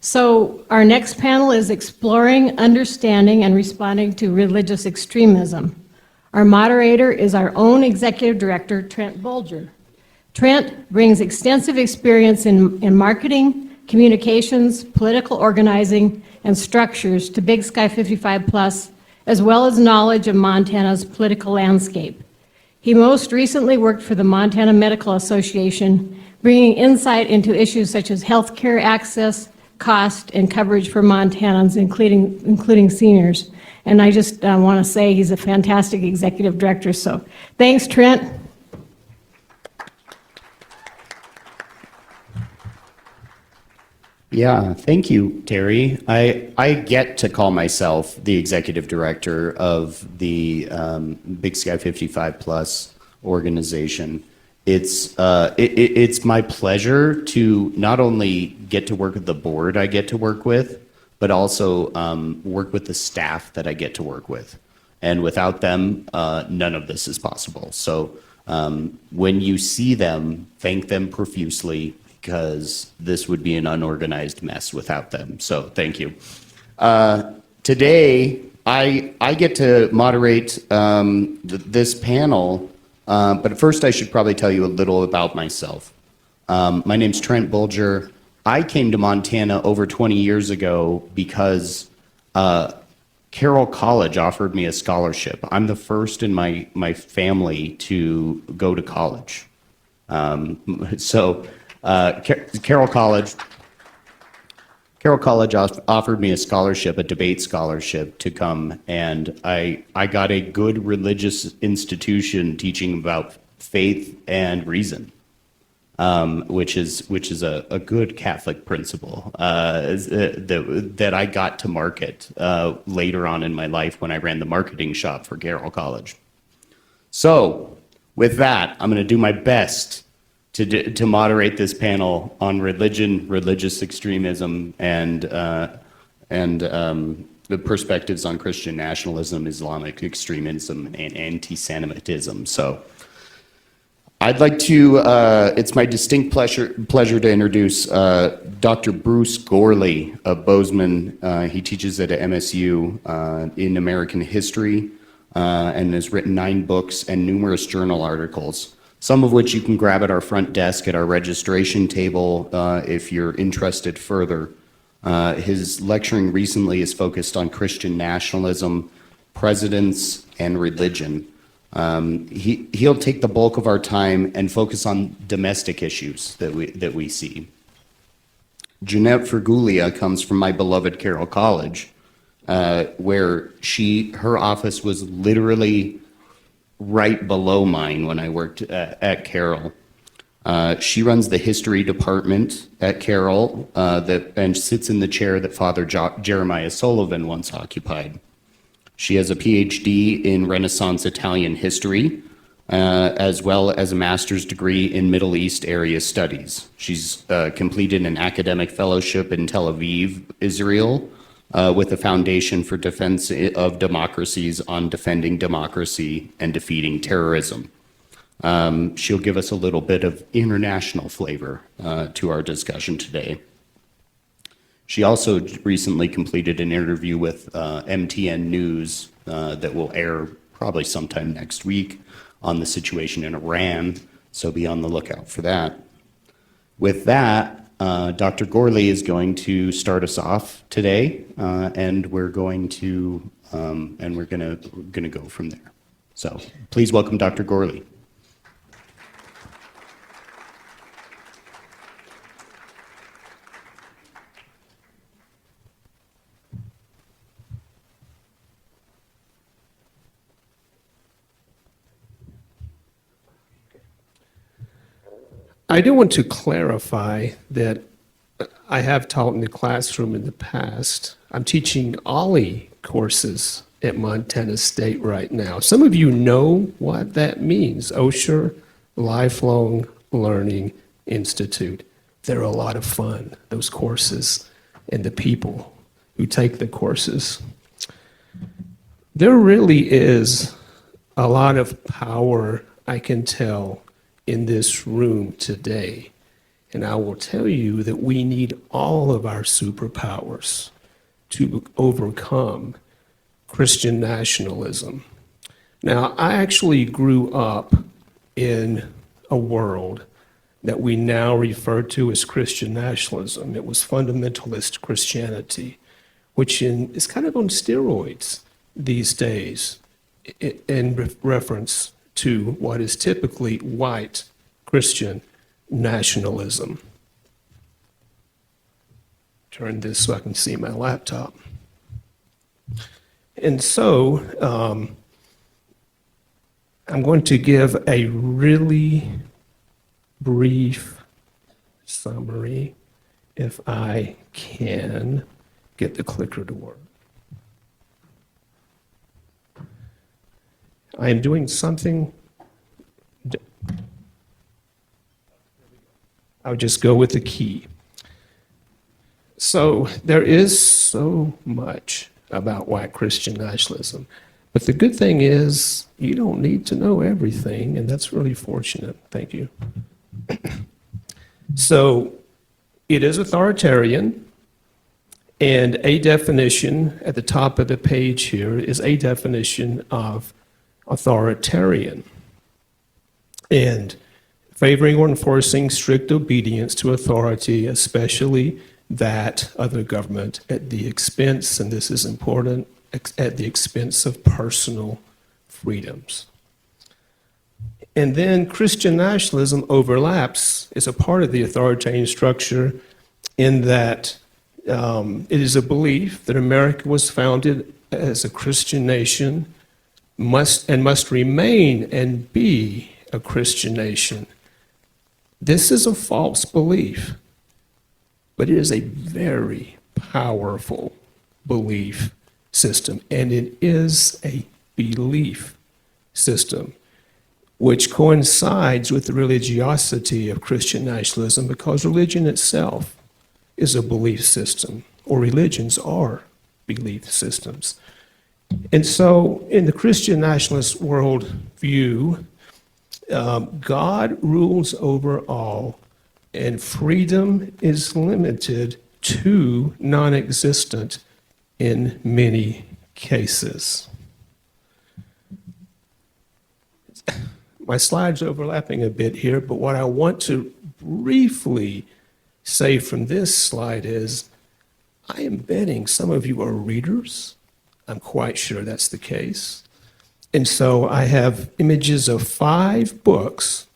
So our next panel is exploring, understanding, and responding to religious extremism. Our moderator is our own executive director, Trent Bolger. Trent brings extensive experience in marketing, communications, political organizing, and structures to Big Sky 55 Plus, as well as knowledge of Montana's political landscape. He most recently worked for the Montana Medical Association, bringing insight into issues such as healthcare access, cost, and coverage for Montanans, including seniors. And I just want to say he's a fantastic executive director. So thanks, Trent. Yeah, thank you, Terry. I get to call myself the executive director of the Big Sky 55 Plus organization. It's my pleasure to not only get to work with the board I get to work with, but also work with the staff that I get to work with. And without them, none of this is possible. So when you see them, thank them profusely, because this would be an unorganized mess without them. So thank you. Today, I get to moderate this panel, but first I should probably tell you a little about myself. My name's Trent Bolger. I came to Montana over 20 years ago because Carroll College offered me a scholarship. I'm the first in my family to go to college. Carroll College offered me a scholarship, a debate scholarship, to come, and I got a good religious institution teaching about faith and reason, which is a good Catholic principle that I got to market later on in my life when I ran the marketing shop for Carroll College. So with that, I'm going to do my best to moderate this panel on religion, religious extremism, and the perspectives on Christian nationalism, Islamic extremism, and anti-Semitism. So I'd like to, it's my distinct pleasure to introduce Dr. Bruce Gourley of Bozeman. He teaches at MSU in American history and has written 9 books and numerous journal articles, some of which you can grab at our front desk at our registration table if you're interested further. His lecturing recently is focused on Christian nationalism, presidents, and religion. He'll take the bulk of our time and focus on domestic issues that we see. Jeanette Fregulia comes from my beloved Carroll College, where her office was literally right below mine when I worked at Carroll. She runs the history department at Carroll and sits in the chair that Father Jeremiah Sullivan once occupied. She has a PhD in Renaissance Italian history, as well as a master's degree in Middle East area studies. She's completed an academic fellowship in Tel Aviv, Israel, with a Foundation for Defense of Democracies on defending democracy and defeating terrorism. She'll give us a little bit of international flavor to our discussion today. She also recently completed an interview with MTN News that will air probably sometime next week on the situation in Iran, so be on the lookout for that. With that, Dr. Gourley is going to start us off today, and we're going to go from there. So please welcome Dr. Gourley. I do want to clarify that I have taught in the classroom in the past. I'm teaching OLLI courses at Montana State right now. Some of you know what that means, Osher Lifelong Learning Institute. They're a lot of fun, those courses, and the people who take the courses. There really is a lot of power, I can tell, in this room today. And I will tell you that we need all of our superpowers to overcome Christian nationalism. Now, I actually grew up in a world that we now refer to as Christian nationalism. It was fundamentalist Christianity, which is kind of on steroids these days in reference to what is typically white Christian nationalism. Turn this so I can see my laptop. And so I'm going to give a really brief summary if I can get the clicker to work. I am doing something. I'll just go with the key. So there is so much about white Christian nationalism, but the good thing is you don't need to know everything, and that's really fortunate. Thank you. So it is authoritarian, and a definition at the top of the page here is a definition of authoritarian. And favoring or enforcing strict obedience to authority, especially that of the government, at the expense, and this is important, at the expense of personal freedoms. And then Christian nationalism overlaps as a part of the authoritarian structure in that it is a belief that America was founded as a Christian nation, must remain and be a Christian nation. This is a false belief, but it is a very powerful belief system, and it is a belief system which coincides with the religiosity of Christian nationalism, because religion itself is a belief system, or religions are belief systems. And so in the Christian nationalist worldview, God rules over all, and freedom is limited to non-existent in many cases. My slide's overlapping a bit here, but what I want to briefly say from this slide is, I am betting some of you are readers. I'm quite sure that's the case. And so I have images of 5 books,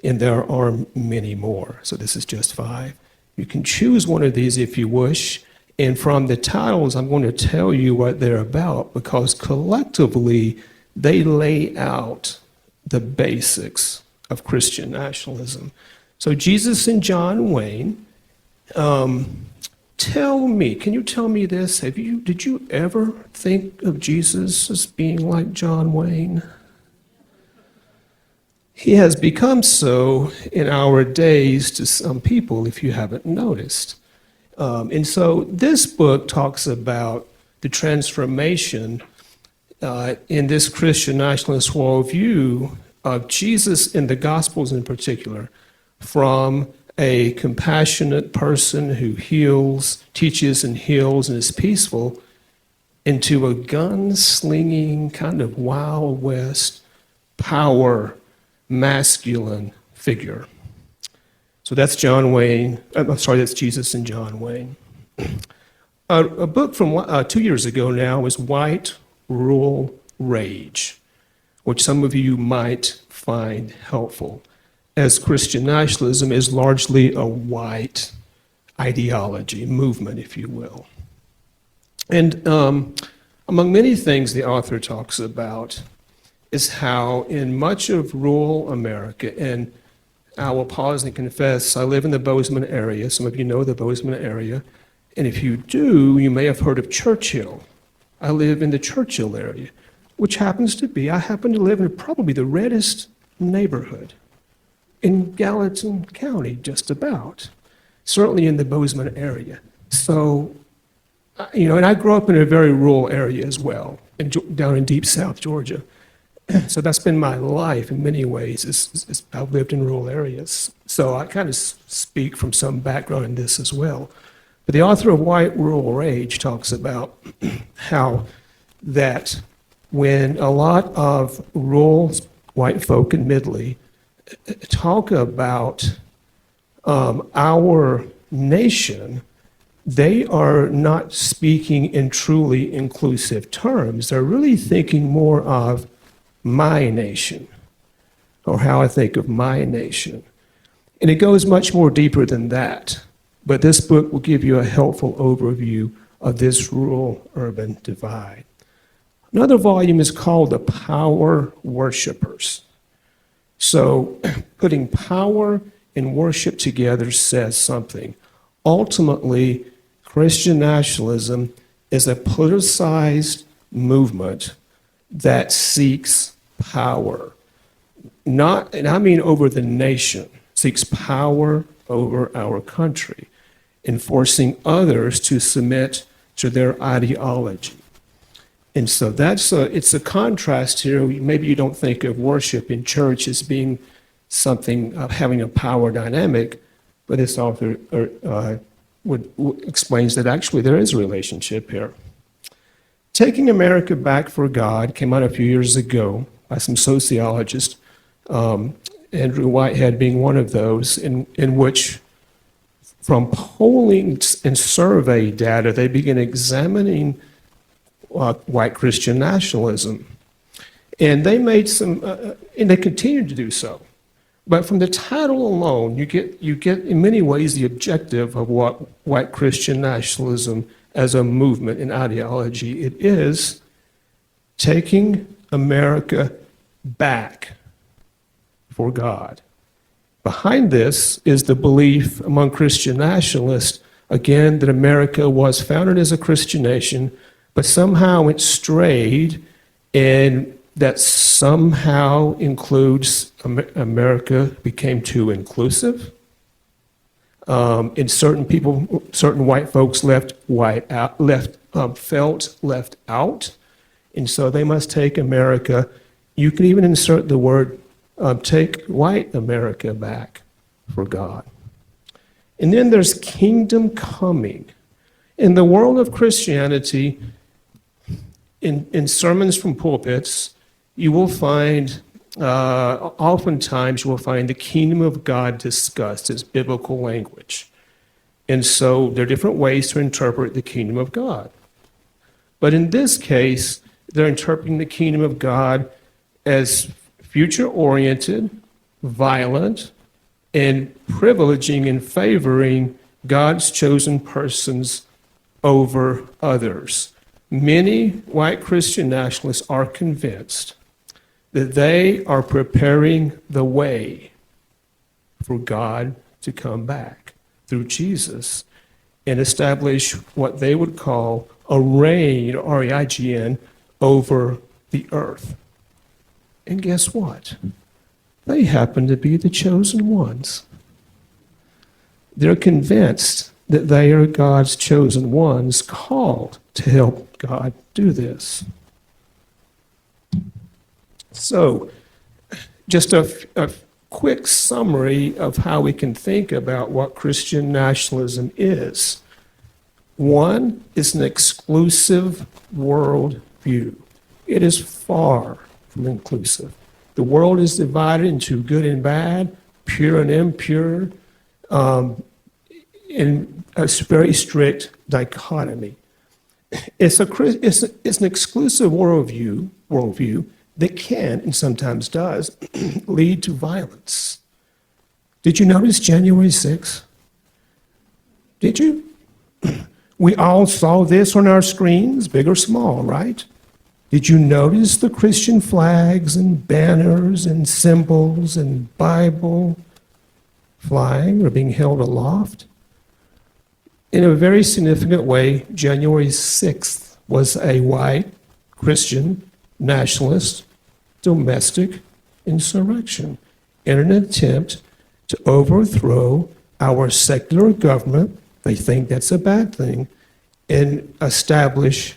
and there are many more. So this is just 5. You can choose one of these if you wish. And from the titles, I'm going to tell you what they're about, because collectively they lay out the basics of Christian nationalism. So Jesus and John Wayne, tell me, can you tell me this? Did you ever think of Jesus as being like John Wayne? He has become so in our days to some people, if you haven't noticed. And so this book talks about the transformation in this Christian nationalist worldview of Jesus in the Gospels in particular, from a compassionate person who heals, teaches and heals and is peaceful, into a gun-slinging kind of Wild West power masculine figure. So that's John Wayne. I'm sorry, that's Jesus and John Wayne. A book from 2 years ago now was White Rural Rage, which some of you might find helpful, as Christian nationalism is largely a white ideology, movement, if you will. And among many things the author talks about is how in much of rural America, and I will pause and confess, I live in the Bozeman area. Some of you know the Bozeman area. And if you do, you may have heard of Churchill. I live in the Churchill area, which happens to be, I happen to live in probably the reddest neighborhood in Gallatin County, just about. Certainly in the Bozeman area. So, and I grew up in a very rural area as well, down in deep South Georgia. So that's been my life in many ways. I've lived in rural areas So I kind of speak from some background in this as well. But the author of White Rural Rage talks about how that when a lot of rural white folk, admittedly, talk about our nation, they are not speaking in truly inclusive terms. They're really thinking more of my nation, or how I think of my nation. And it goes much more deeper than that. But this book will give you a helpful overview of this rural-urban divide. Another volume is called The Power Worshippers. So putting power and worship together says something. Ultimately, Christian nationalism is a politicized movement that seeks power. Not, and I mean over the nation, seeks power over our country, and forcing others to submit to their ideology. And so it's a contrast here. Maybe you don't think of worship in church as being something of having a power dynamic, but this author explains that actually there is a relationship here. Taking America Back for God came out a few years ago by some sociologists, Andrew Whitehead being one of those, in which from polling and survey data, they began examining white Christian nationalism. And they made some, and they continue to do so. But from the title alone, you get in many ways the objective of what white Christian nationalism as a movement and ideology. It is taking America back for God. Behind this is the belief among Christian nationalists, again, that America was founded as a Christian nation, but somehow it strayed, and that somehow includes America became too inclusive. And certain people, certain white folks felt left out. And so they must take America. You can even insert the word, take white America back for God. And then there's kingdom coming. In the world of Christianity, in sermons from pulpits, you will find, oftentimes you will find the kingdom of God discussed as biblical language. And so there are different ways to interpret the kingdom of God. But in this case, they're interpreting the kingdom of God as future-oriented, violent, and privileging and favoring God's chosen persons over others. Many white Christian nationalists are convinced that they are preparing the way for God to come back through Jesus and establish what they would call a reign, R-E-I-G-N, over the earth. And guess what? They happen to be the chosen ones. They're convinced that they are God's chosen ones, called to help God do this. So, just a quick summary of how we can think about what Christian nationalism is. One is an exclusive world view. It is far from inclusive. The world is divided into good and bad, pure and impure, in a very strict dichotomy. It's an exclusive worldview that can, and sometimes does, lead to violence. Did you notice January 6th? Did you? We all saw this on our screens, big or small, right? Did you notice the Christian flags and banners and symbols and Bible flying or being held aloft? In a very significant way, January 6th was a white Christian nationalist domestic insurrection in an attempt to overthrow our secular government. They think that's a bad thing, and establish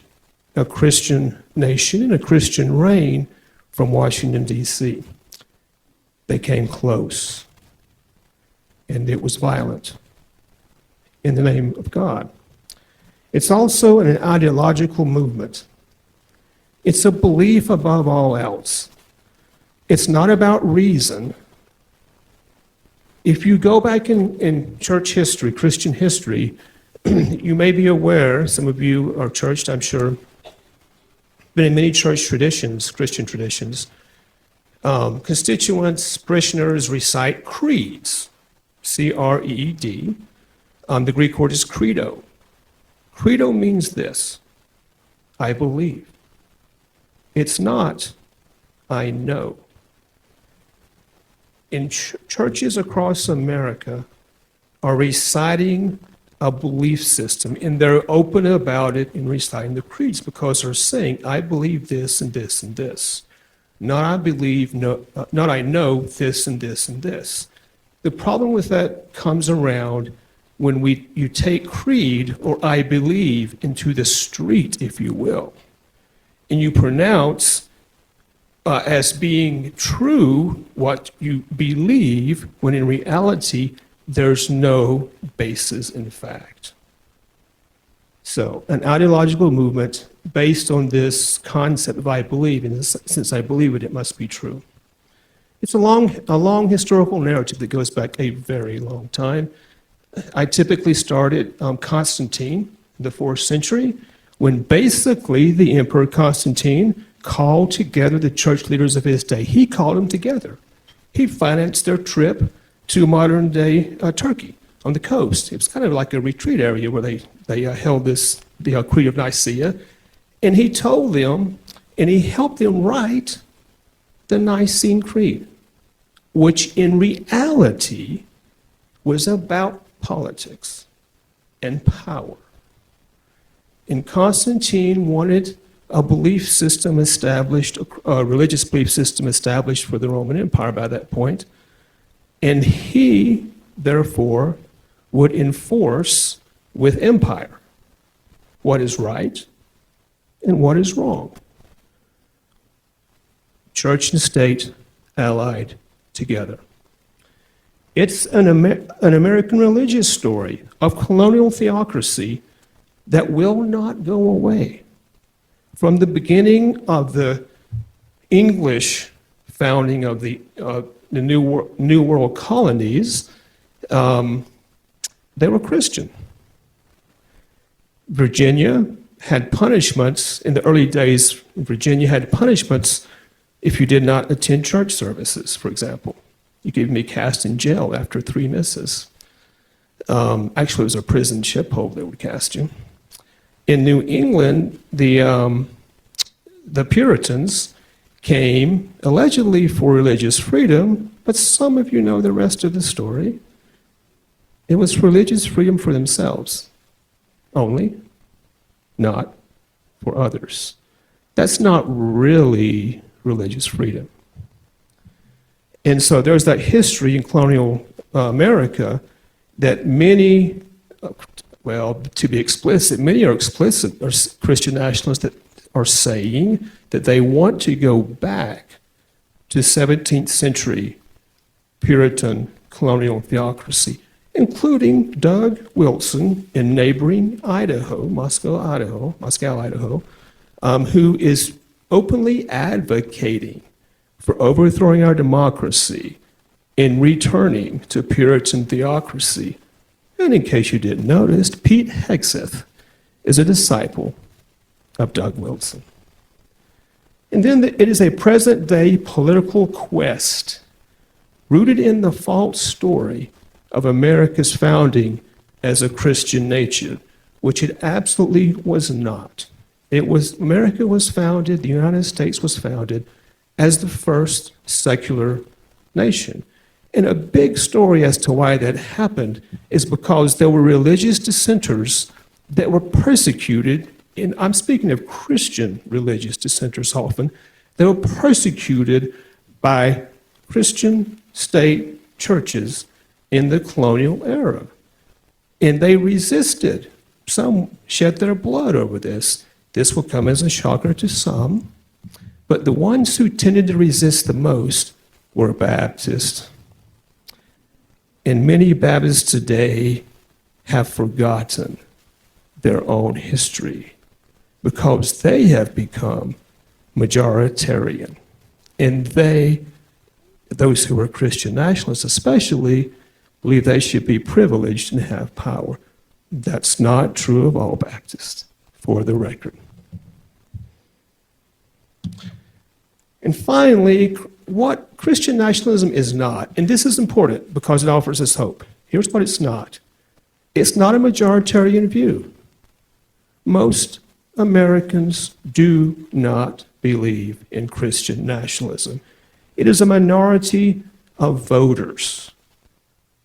a Christian nation and a Christian reign from Washington, D.C. They came close. and it was violent in the name of God. It's also an ideological movement. It's a belief above all else. It's not about reason. If you go back in church history, Christian history, you may be aware, some of you are churched, I'm sure, but in many church traditions, Christian traditions, constituents, parishioners recite creeds, C-R-E-E-D. The Greek word is credo. Credo means this: I believe. It's not, I know. In churches across America are reciting a belief system, and they're open about it in reciting the creeds because they're saying, I believe this and this and this. Not I believe, not I know this and this and this. The problem with that comes around when you take creed or I believe into the street, if you will, and you pronounce as being true what you believe, when in reality there's no basis in fact. So an ideological movement based on this concept of I believe, and since I believe it, it must be true. It's a long historical narrative that goes back a very long time. I typically start at Constantine, in the 4th century, when basically the Emperor Constantine called together the church leaders of his day. He called them together. He financed their trip to modern-day Turkey on the coast. It was kind of like a retreat area where they held the Creed of Nicaea. And he told them, and he helped them write the Nicene Creed, which in reality was about politics and power. And Constantine wanted a belief system established, a religious belief system established for the Roman Empire by that point. And he, therefore, would enforce with empire what is right and what is wrong. Church and state allied together. It's an American religious story of colonial theocracy that will not go away. From the beginning of the English founding of the New World colonies, they were Christian. Virginia had punishments in the early days. Virginia had punishments if you did not attend church services, for example. You could even be cast in jail after 3 misses. Actually, it was a prison ship hole that would cast you. In New England, the Puritans came allegedly for religious freedom, but some of you know the rest of the story. It was religious freedom for themselves only, not for others. That's not really religious freedom. And so there's that history in colonial America that many, well, to be explicit, many are explicit, are Christian nationalists that are saying that they want to go back to 17th century Puritan colonial theocracy, including Doug Wilson in neighboring Idaho, Moscow, Idaho, who is openly advocating for overthrowing our democracy and returning to Puritan theocracy. And in case you didn't notice, Pete Hegseth is a disciple of Doug Wilson. And then it is a present-day political quest rooted in the false story of America's founding as a Christian nation, which it absolutely was not. America was founded, the United States was founded as the first secular nation. And a big story as to why that happened is because there were religious dissenters that were persecuted, and I'm speaking of Christian religious dissenters often, they were persecuted by Christian state churches in the colonial era. And they resisted. Some shed their blood over this. This will come as a shocker to some. But the ones who tended to resist the most were Baptists. And many Baptists today have forgotten their own history because they have become majoritarian. And those who are Christian nationalists especially, believe they should be privileged and have power. That's not true of all Baptists, for the record. And finally, what Christian nationalism is not, and this is important because it offers us hope. Here's what it's not. It's not a majoritarian view. Most Americans do not believe in Christian nationalism. It is a minority of voters.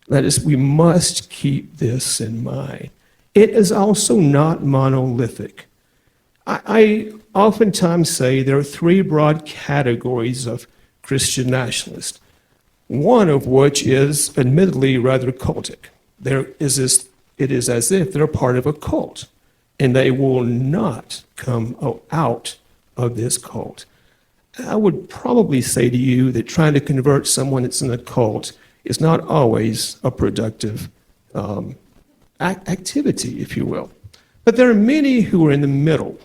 That is, we must keep this in mind. It is also not monolithic. I oftentimes say there are three broad categories of Christian nationalists, one of which is admittedly rather cultic. It is as if they're part of a cult, and they will not come out of this cult. I would probably say to you that trying to convert someone that's in a cult is not always a productive activity, if you will. But there are many who are in the middle,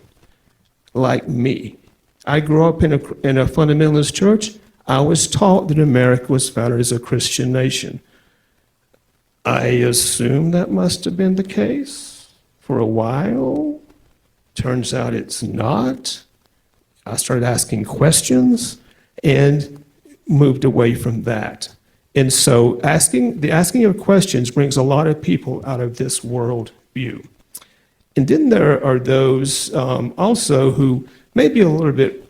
like me. I grew up in a fundamentalist church. I was taught that America was founded as a Christian nation. I assume that must have been the case for a while. Turns out it's not. I started asking questions and moved away from that. And so the asking of questions brings a lot of people out of this world view. And then there are those also who maybe a little bit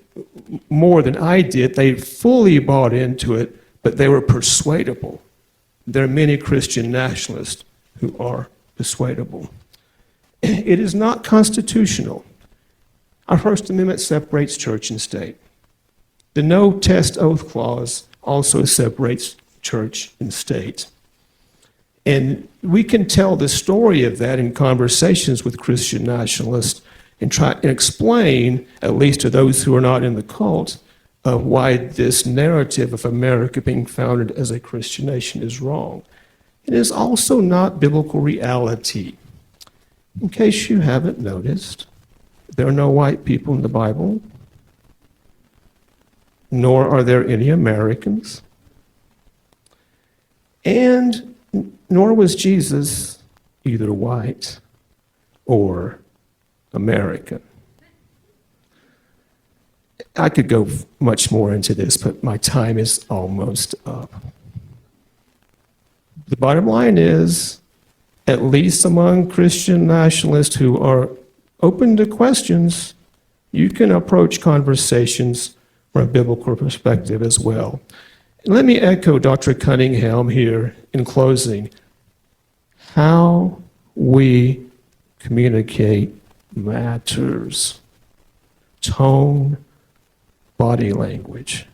more than I did, they fully bought into it, but they were persuadable. There are many Christian nationalists who are persuadable. It is not constitutional. Our First Amendment separates church and state. The no test oath clause also separates church and state. And we can tell the story of that in conversations with Christian nationalists and try and explain, at least to those who are not in the cult, why this narrative of America being founded as a Christian nation is wrong. It is also not biblical reality. In case you haven't noticed, there are no white people in the Bible, nor are there any Americans, and nor was Jesus either white or American. I could go much more into this, but my time is almost up. The bottom line is, at least among Christian nationalists who are open to questions, you can approach conversations from a biblical perspective as well. And let me echo Dr. Cunningham here in closing. How we communicate matters. Tone, body language.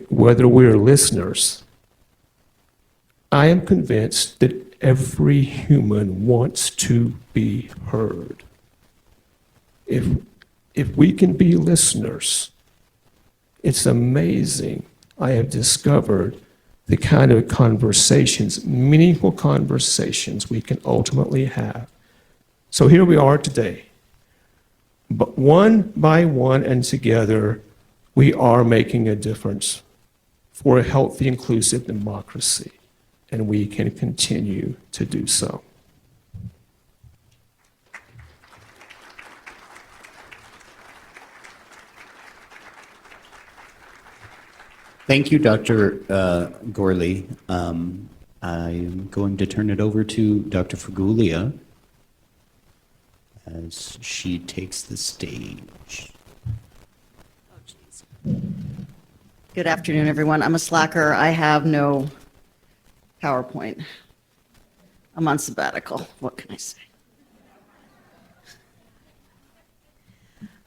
Whether we're listeners, I am convinced that every human wants to be heard. If we can be listeners, it's amazing. I have discovered the kind of conversations, meaningful conversations we can ultimately have. So here we are today. But one by one and together, we are making a difference for a healthy, inclusive democracy, and we can continue to do so. Thank you, Dr. Gourley. I'm going to turn it over to Dr. Fregulia as she takes the stage. Good afternoon, everyone. I'm a slacker. I have no PowerPoint. I'm on sabbatical. What can I say?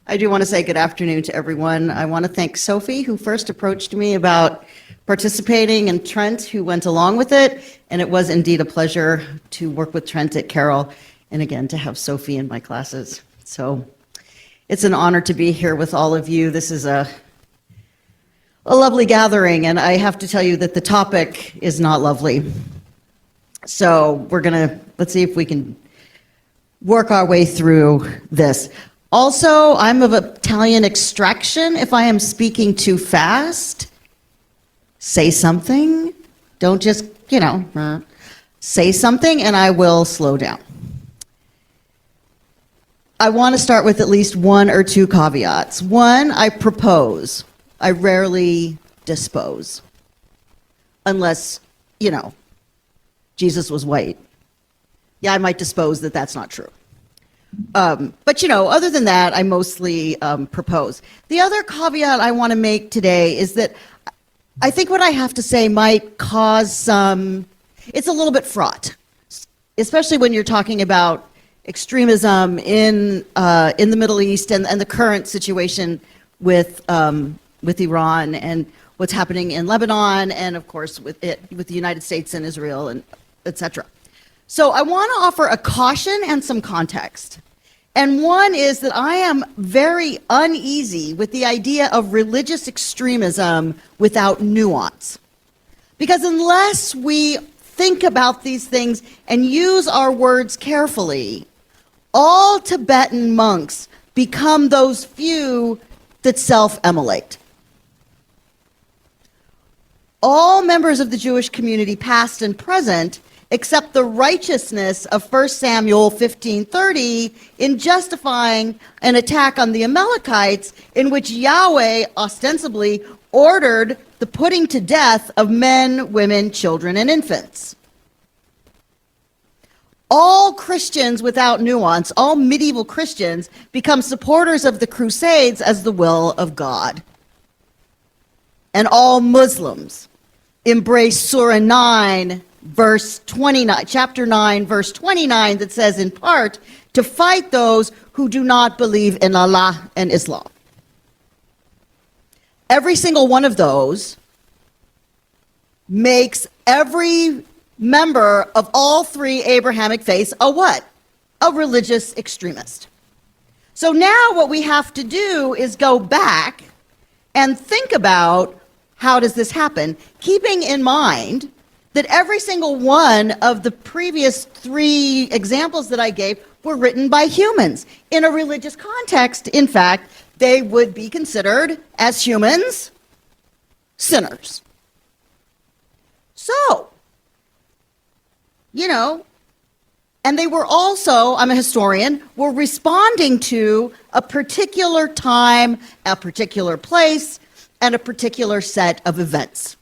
I do want to say good afternoon to everyone. I want to thank Sophie, who first approached me about participating, and Trent, who went along with it. And it was indeed a pleasure to work with Trent at Carroll, and again, to have Sophie in my classes. So it's an honor to be here with all of you. This is a a lovely gathering, and I have to tell you that the topic is not lovely. So let's see if we can work our way through this. Also, I'm of Italian extraction. If I am speaking too fast, say something. Don't just, say something and I will slow down. I want to start with at least one or two caveats. One, I propose. I rarely dispose. Unless, Jesus was white. Yeah, I might dispose that that's not true. But other than that, I mostly propose. The other caveat I want to make today is that I think what I have to say might cause it's a little bit fraught, especially when you're talking about extremism in the Middle East and the current situation with Iran and what's happening in Lebanon and of course with the United States and Israel and etc. So I want to offer a caution and some context. And one is that I am very uneasy with the idea of religious extremism without nuance. Because unless we think about these things and use our words carefully, all Tibetan monks become those few that self-immolate. All members of the Jewish community, past and present, accept the righteousness of 1 Samuel 15:30 in justifying an attack on the Amalekites in which Yahweh ostensibly ordered the putting to death of men, women, children, and infants. All Christians without nuance, all medieval Christians, become supporters of the Crusades as the will of God. And all Muslims embrace Surah 9, verse 29, chapter 9, verse 29, that says in part, to fight those who do not believe in Allah and Islam. Every single one of those makes every member of all three Abrahamic faiths a what? A religious extremist. So now what we have to do is go back and think about how does this happen, keeping in mind that every single one of the previous three examples that I gave were written by humans. In a religious context, in fact, they would be considered, as humans, sinners. So, and they were also, I'm a historian, were responding to a particular time, a particular place, and a particular set of events.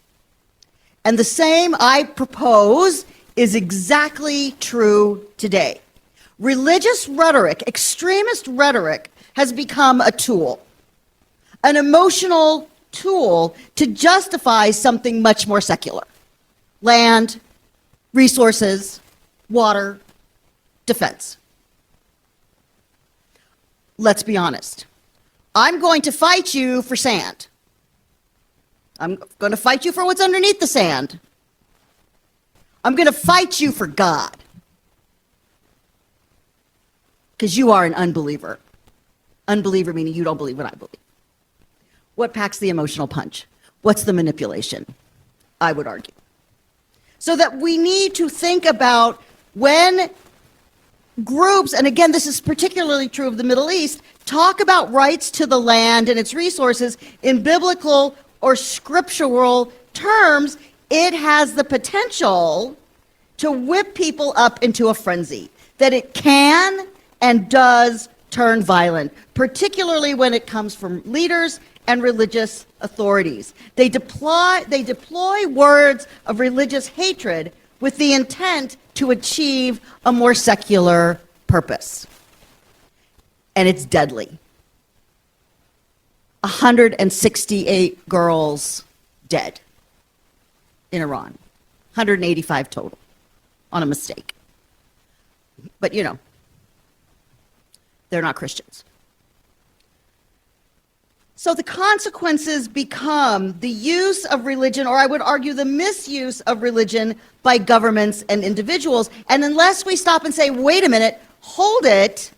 And the same, I propose, is exactly true today. Religious rhetoric, extremist rhetoric, has become a tool, an emotional tool to justify something much more secular. Land, resources, water, defense. Let's be honest. I'm going to fight you for sand. I'm going to fight you for what's underneath the sand. I'm going to fight you for God. Because you are an unbeliever. Unbeliever meaning you don't believe what I believe. What packs the emotional punch? What's the manipulation? I would argue. So that we need to think about when groups, and again, this is particularly true of the Middle East, talk about rights to the land and its resources in biblical or scriptural terms, it has the potential to whip people up into a frenzy, that it can and does turn violent, particularly when it comes from leaders and religious authorities. They deploy words of religious hatred with the intent to achieve a more secular purpose. And it's deadly. 168 girls dead in Iran, 185 total on a mistake. But they're not Christians. So the consequences become the use of religion, or I would argue the misuse of religion by governments and individuals. And unless we stop and say, wait a minute, hold it,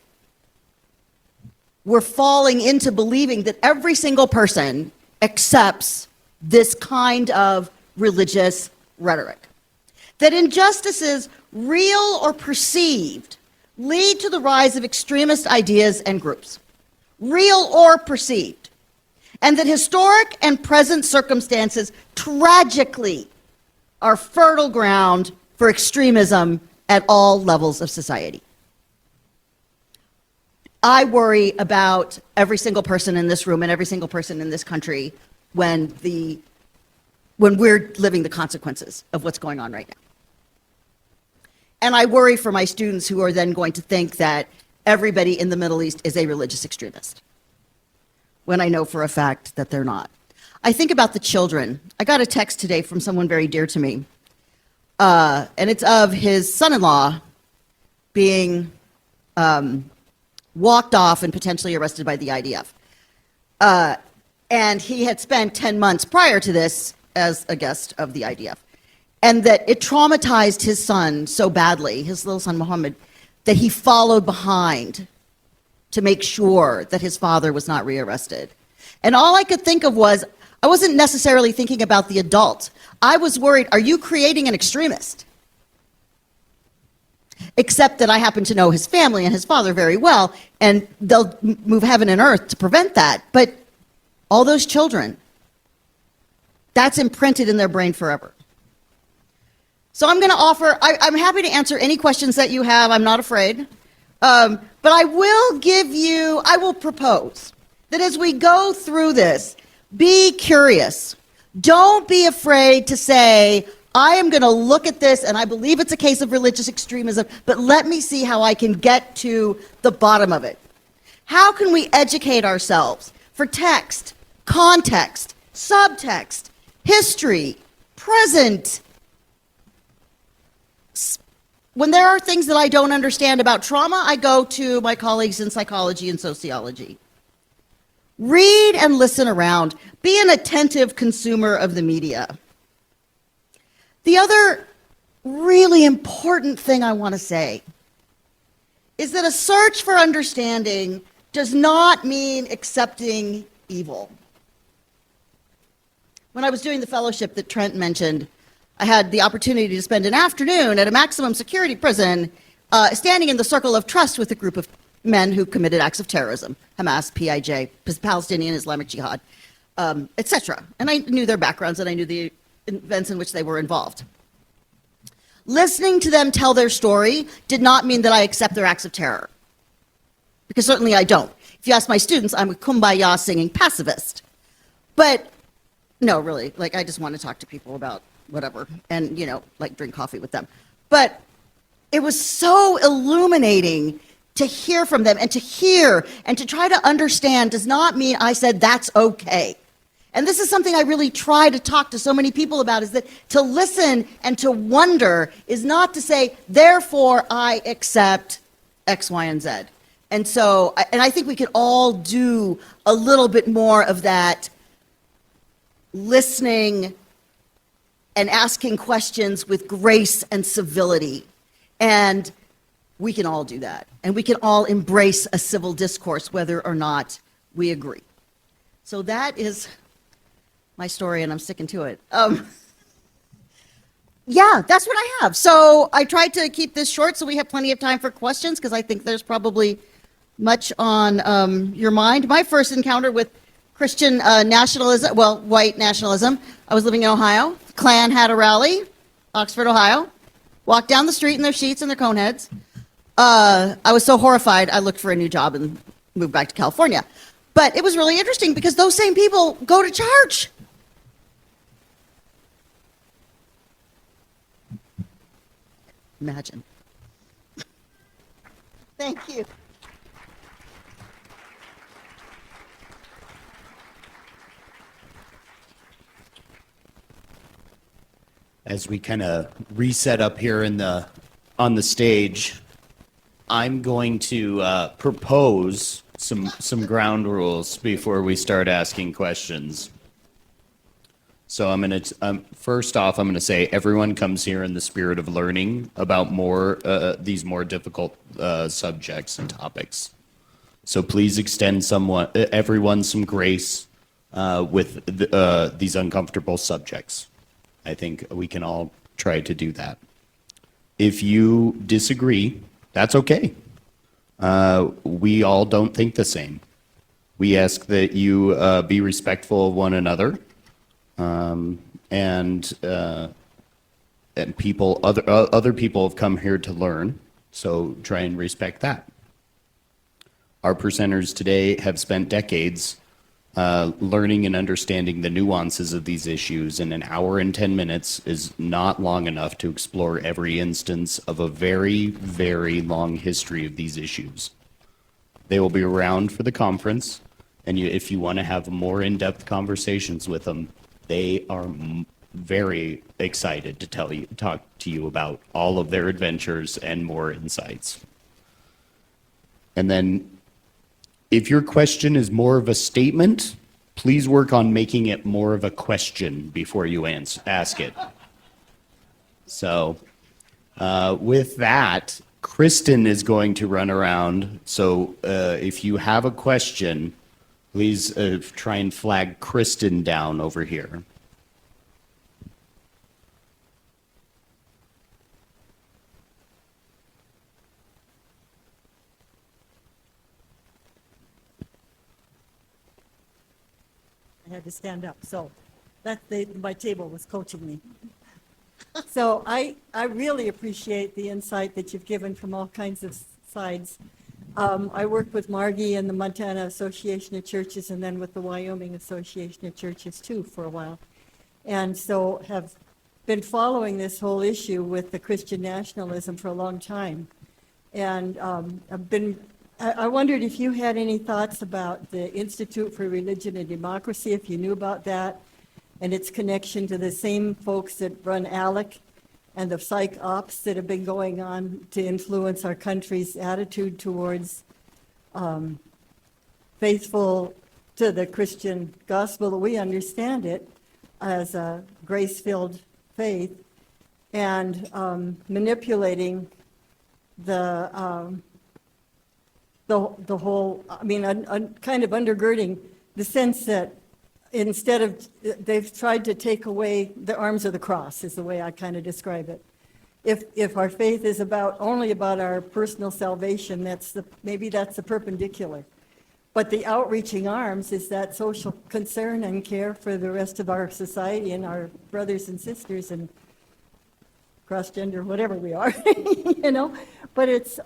we're falling into believing that every single person accepts this kind of religious rhetoric. That injustices, real or perceived, lead to the rise of extremist ideas and groups, real or perceived, and that historic and present circumstances tragically are fertile ground for extremism at all levels of society. I worry about every single person in this room and every single person in this country when we're living the consequences of what's going on right now. And I worry for my students who are then going to think that everybody in the Middle East is a religious extremist, when I know for a fact that they're not. I think about the children. I got a text today from someone very dear to me, and it's of his son-in-law being walked off and potentially arrested by the IDF. And he had spent 10 months prior to this as a guest of the IDF. And that it traumatized his son so badly, his little son Mohammed, that he followed behind to make sure that his father was not rearrested. And all I could think of was, I wasn't necessarily thinking about the adult. I was worried, are you creating an extremist? Except that I happen to know his family and his father very well, and they'll move heaven and earth to prevent that. But all those children, that's imprinted in their brain forever. So I'm going to offer, I'm happy to answer any questions that you have. I'm not afraid. But I will propose that as we go through this, be curious. Don't be afraid to say, I am going to look at this and I believe it's a case of religious extremism, but let me see how I can get to the bottom of it. How can we educate ourselves for text, context, subtext, history, present? When there are things that I don't understand about trauma, I go to my colleagues in psychology and sociology. Read and listen around. Be an attentive consumer of the media. The other really important thing I want to say is that a search for understanding does not mean accepting evil. When I was doing the fellowship that Trent mentioned, I had the opportunity to spend an afternoon at a maximum security prison, standing in the circle of trust with a group of men who committed acts of terrorism, Hamas, PIJ, Palestinian Islamic Jihad, etc. And I knew their backgrounds and I knew the events in which they were involved. Listening to them tell their story did not mean that I accept their acts of terror, because certainly I don't. If you ask my students, I'm a kumbaya singing pacifist. But no, really, like I just want to talk to people about whatever, and, like drink coffee with them. But it was so illuminating to hear from them, and to hear and to try to understand does not mean I said that's okay. And this is something I really try to talk to so many people about, is that to listen and to wonder is not to say, therefore I accept X, Y, and Z. And so, and I think we could all do a little bit more of that listening and asking questions with grace and civility. And we can all do that. And we can all embrace a civil discourse, whether or not we agree. So that is my story, and I'm sticking to it. Yeah, that's what I have. So I tried to keep this short so we have plenty of time for questions, because I think there's probably much on your mind. My first encounter with Christian nationalism, well, white nationalism, I was living in Ohio. The Klan had a rally, Oxford, Ohio. Walked down the street in their sheets and their cone heads. I was so horrified, I looked for a new job and moved back to California. But it was really interesting because those same people go to church. Imagine. Thank you. As we kind of reset up here on the stage, I'm going to propose some ground rules before we start asking questions. So first off, I'm going to say everyone comes here in the spirit of learning about these more difficult subjects and topics. So please extend everyone some grace. with these uncomfortable subjects. I think we can all try to do that. If you disagree, that's okay. We all don't think the same. We ask that you be respectful of one another, and people, other people have come here to learn, so try and respect that. Our presenters today have spent decades learning and understanding the nuances of these issues, and an hour and 10 minutes is not long enough to explore every instance of a very, very long history of these issues. They will be around for the conference, and if you want to have more in-depth conversations with them, they are very excited to talk to you about all of their adventures and more insights. And then, if your question is more of a statement, please work on making it more of a question before you ask it. So, with that, Kristen is going to run around. So, if you have a question, please try and flag Kristen down over here. I had to stand up, so my table was coaching me. So I really appreciate the insight that you've given from all kinds of sides. I worked with Margie and the Montana Association of Churches, and then with the Wyoming Association of Churches too for a while. And so have been following this whole issue with the Christian nationalism for a long time. And I wondered if you had any thoughts about the Institute for Religion and Democracy, if you knew about that, and its connection to the same folks that run ALEC and the psych ops that have been going on to influence our country's attitude towards faithful to the Christian gospel that we understand it as a grace-filled faith, and manipulating the whole, I mean, kind of undergirding the sense that instead of, they've tried to take away the arms of the cross, is the way I kind of describe it. If our faith is only about our personal salvation, maybe that's the perpendicular. But the outreaching arms is that social concern and care for the rest of our society and our brothers and sisters and cross-gender, whatever we are, you know. But it's,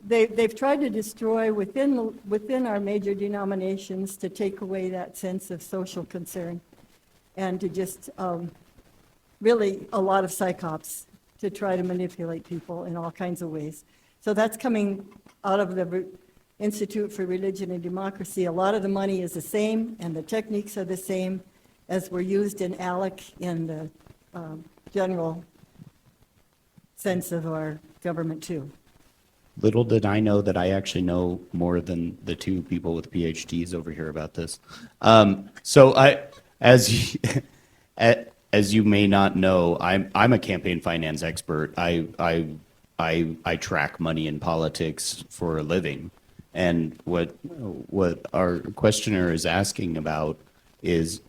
they've tried to destroy within our major denominations to take away that sense of social concern, and to just really a lot of psychops to try to manipulate people in all kinds of ways. So that's coming out of the Institute for Religion and Democracy. A lot of the money is the same, and the techniques are the same as were used in ALEC in the general sense of our government too. Little did I know that I actually know more than the two people with PhDs over here about this. So as you may not know, I'm a campaign finance expert. I track money in politics for a living, and what our questioner is asking about is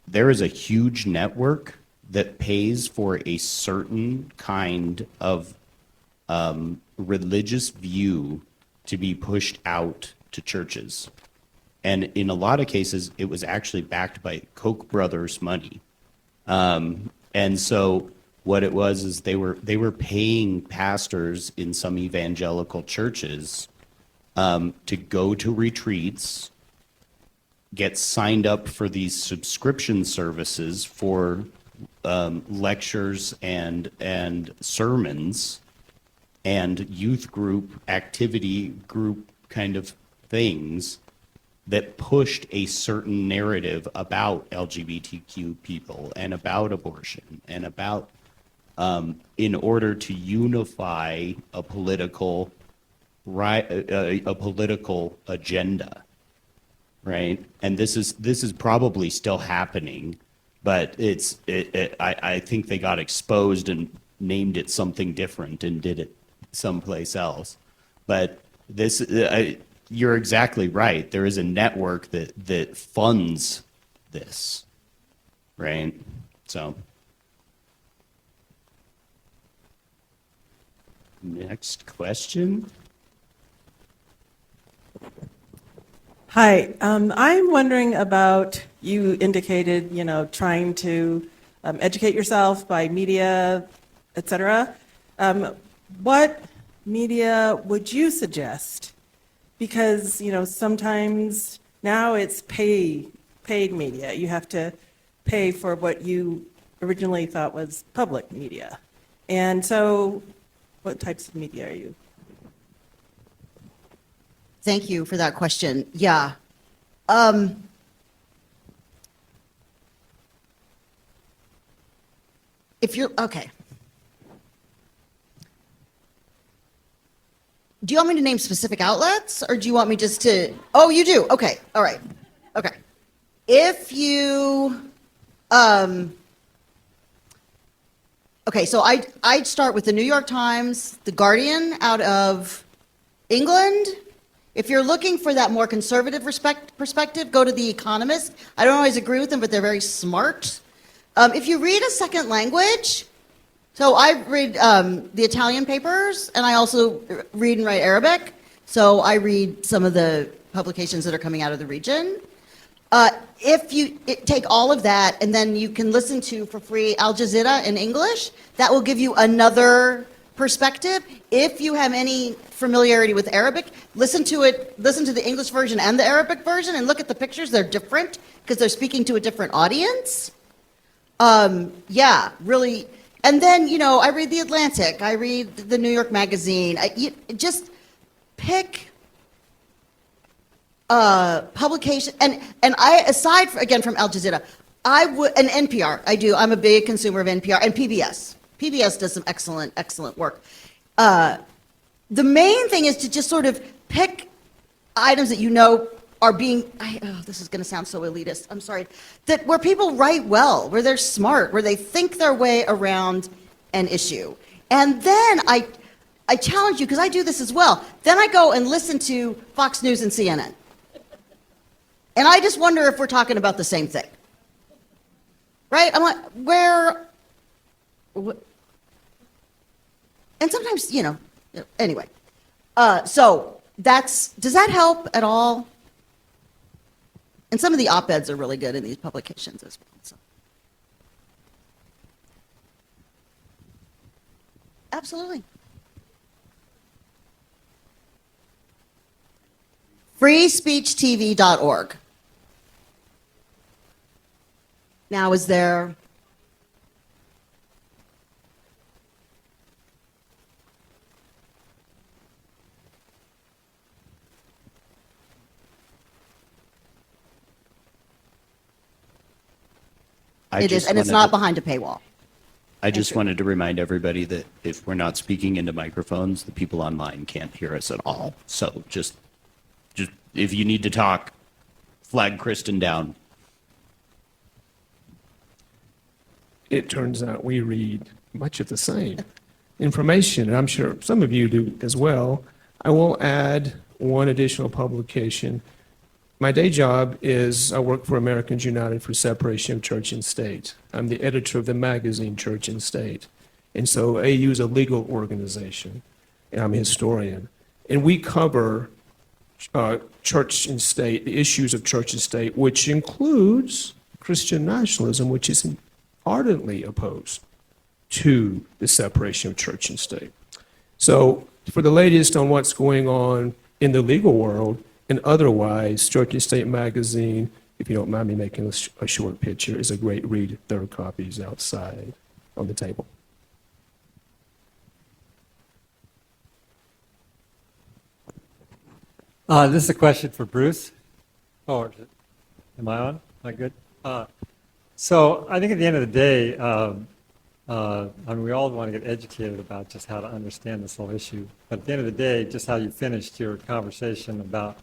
there is a huge network that pays for a certain kind of religious view to be pushed out to churches. And in a lot of cases, it was actually backed by Koch brothers money. And so what it was is they were paying pastors in some evangelical churches to go to retreats, get signed up for these subscription services for lectures and sermons and youth group, activity group kind of things that pushed a certain narrative about LGBTQ people and about abortion and about, in order to unify a political agenda, right? And this is probably still happening, but I think they got exposed and named it something different and did it someplace else. But this, you're exactly right. There is a network that funds this, right? So, next question. Hi, I'm wondering about, you indicated, trying to educate yourself by media, et cetera. What media would you suggest? Because, sometimes now it's paid media. You have to pay for what you originally thought was public media. And so what types of media are you? Thank you for that question. Yeah. If you're, okay. Do you want me to name specific outlets, or do you want me just to, oh, you do? Okay, all right. Okay. If you, okay, so I'd start with the New York Times, The Guardian out of England. If you're looking for that more conservative perspective, go to The Economist. I don't always agree with them, but they're very smart. If you read a second language, so I read the Italian papers, and I also read and write Arabic. So I read some of the publications that are coming out of the region. If you take all of that, and then you can listen to, for free, Al Jazeera in English, that will give you another perspective. If you have any familiarity with Arabic, listen to the English version and the Arabic version, and look at the pictures. They're different because they're speaking to a different audience. Yeah, really. And then, I read The Atlantic. I read the New York Magazine. Just pick publication. And I, aside, again, from Al Jazeera, and NPR, I'm a big consumer of NPR, and PBS. PBS does some excellent work. The main thing is to just sort of pick items that are being, this is going to sound so elitist, I'm sorry, where people write well, where they're smart, where they think their way around an issue. And then I challenge you, because I do this as well, then I go and listen to Fox News and CNN. And I just wonder if we're talking about the same thing. Right? I'm like, and sometimes, anyway. So does that help at all? And some of the op-eds are really good in these publications as well. So. Absolutely. freespeechtv.org. Now, is there... It is, and it's not behind a paywall. I just wanted to remind everybody that if we're not speaking into microphones, the people online can't hear us at all. So just if you need to talk, flag Kristen down. It turns out we read much of the same information, and I'm sure some of you do as well. I will add one additional publication. My day job is I work for Americans United for Separation of Church and State. I'm the editor of the magazine Church and State. And so AU is a legal organization, and I'm a historian. And we cover church and state, the issues of church and state, which includes Christian nationalism, which is ardently opposed to the separation of church and state. So for the latest on what's going on in the legal world, and otherwise, Church and State magazine, if you don't mind me making a short picture, is a great read. There are copies outside on the table. This is a question for Bruce. Oh, am I on? Am I good? So I think at the end of the day, we all want to get educated about just how to understand this whole issue. But at the end of the day, just how you finished your conversation about,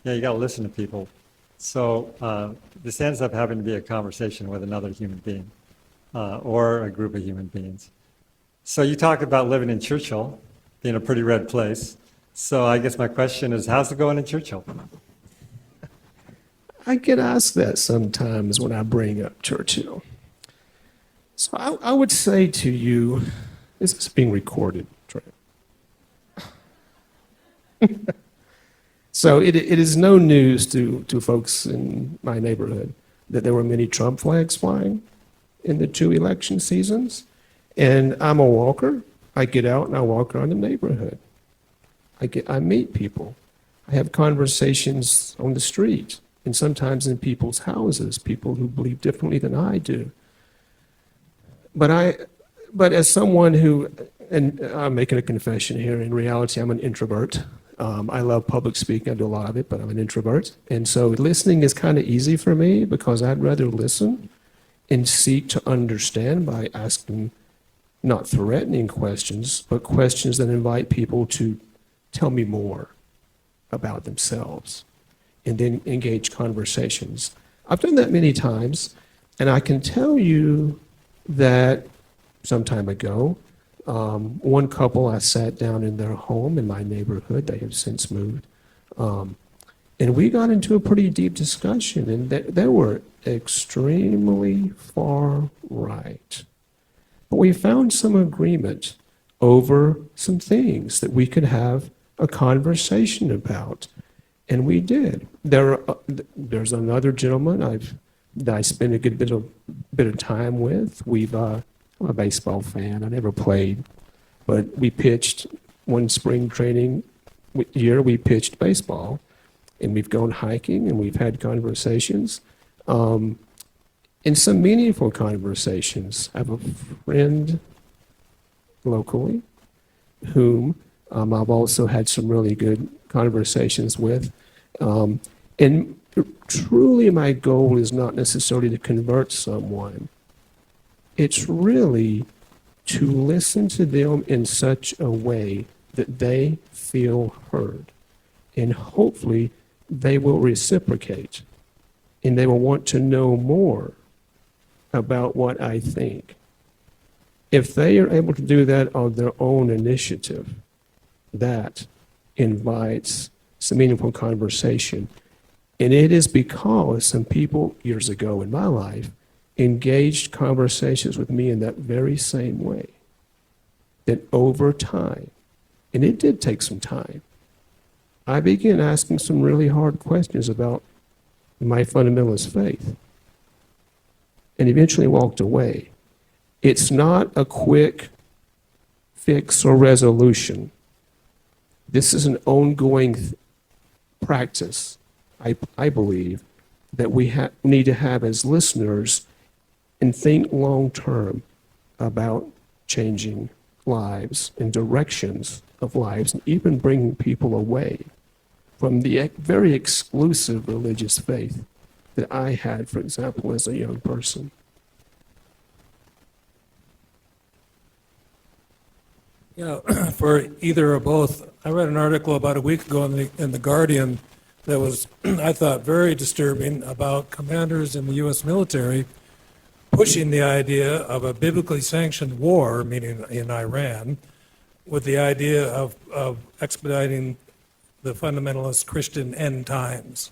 you got to listen to people. So this ends up having to be a conversation with another human being or a group of human beings. So you talked about living in Churchill, being a pretty red place. So I guess my question is, how's it going in Churchill? I get asked that sometimes when I bring up Churchill. So I would say to you, this is being recorded, Trent. So it is no news to folks in my neighborhood that there were many Trump flags flying in the 2 election seasons. And I'm a walker. I get out and I walk around the neighborhood. I meet people. I have conversations on the street and sometimes in people's houses, people who believe differently than I do. But as someone who, and I'm making a confession here, in reality, I'm an introvert. I love public speaking, I do a lot of it, but I'm an introvert. And so listening is kind of easy for me because I'd rather listen and seek to understand by asking not threatening questions, but questions that invite people to tell me more about themselves and then engage conversations. I've done that many times, and I can tell you that some time ago, one couple, I sat down in their home in my neighborhood. They have since moved. And we got into a pretty deep discussion, and they were extremely far right. But we found some agreement over some things that we could have a conversation about, and we did. There's another gentleman that I spend a good bit of time with. I'm a baseball fan. I never played, but we pitched one spring training year. We pitched baseball, and we've gone hiking, and we've had conversations, and some meaningful conversations. I have a friend locally whom I've also had some really good conversations with, and truly my goal is not necessarily to convert someone. It's really to listen to them in such a way that they feel heard. And hopefully they will reciprocate and they will want to know more about what I think. If they are able to do that on their own initiative, that invites some meaningful conversation. And it is because some people years ago in my life engaged conversations with me in that very same way, that over time, and it did take some time, I began asking some really hard questions about my fundamentalist faith and eventually walked away. It's not a quick fix or resolution. This is an ongoing practice, I believe, that we need to have as listeners and think long term about changing lives and directions of lives, and even bringing people away from the very exclusive religious faith that I had, for example, as a young person. Yeah, for either or both. I read an article about a week ago in the Guardian that was, I thought, very disturbing about commanders in the U.S. military pushing the idea of a biblically sanctioned war, meaning in Iran, with the idea of expediting the fundamentalist Christian end times.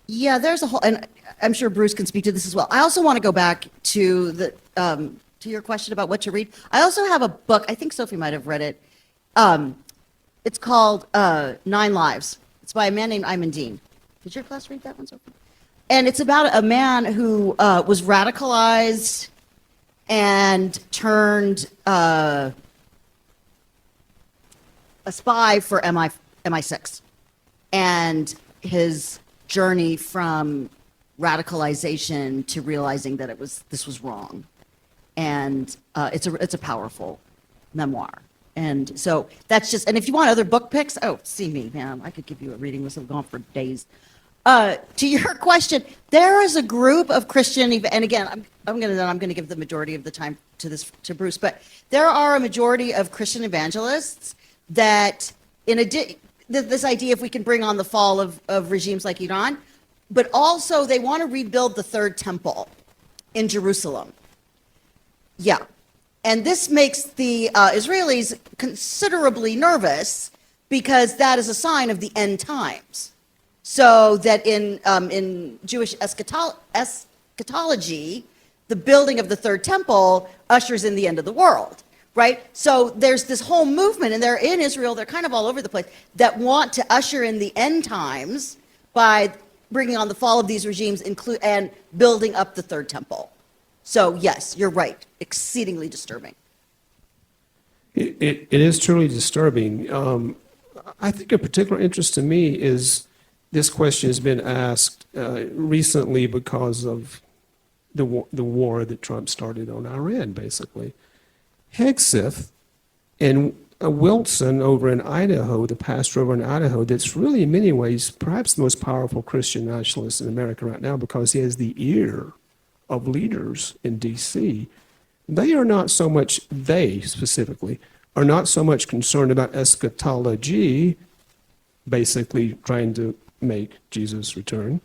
Yeah, there's a whole, and I'm sure Bruce can speak to this as well. I also want to go back to to your question about what to read. I also have a book, I think Sophie might have read it. It's called 9 Lives. It's by a man named Ayman Dean. Did your class read that one, Sophie? And it's about a man who was radicalized and turned a spy for MI6. And his journey from radicalization to realizing that this was wrong. And it's a powerful memoir. And so that's just, and if you want other book picks, see me, man, I could give you a reading list. I've gone for days. To your question, there is a group of Christian, and again, I'm going to give the majority of the time to Bruce, but there are a majority of Christian evangelists that, this idea if we can bring on the fall of regimes like Iran, but also they want to rebuild the third temple in Jerusalem. Yeah. And this makes the Israelis considerably nervous because that is a sign of the end times. So that in Jewish eschatology, the building of the third temple ushers in the end of the world, right? So there's this whole movement, and they're in Israel, they're kind of all over the place, that want to usher in the end times by bringing on the fall of these regimes and building up the third temple. So yes, you're right, exceedingly disturbing. It is truly disturbing. I think of particular interest to me is this question has been asked recently because of the war that Trump started on Iran, basically. Hegseth and Wilson over in Idaho, the pastor over in Idaho, that's really in many ways perhaps the most powerful Christian nationalist in America right now because he has the ear of leaders in D.C. They are not so much, they specifically, are not so much concerned about eschatology, basically trying to make Jesus return,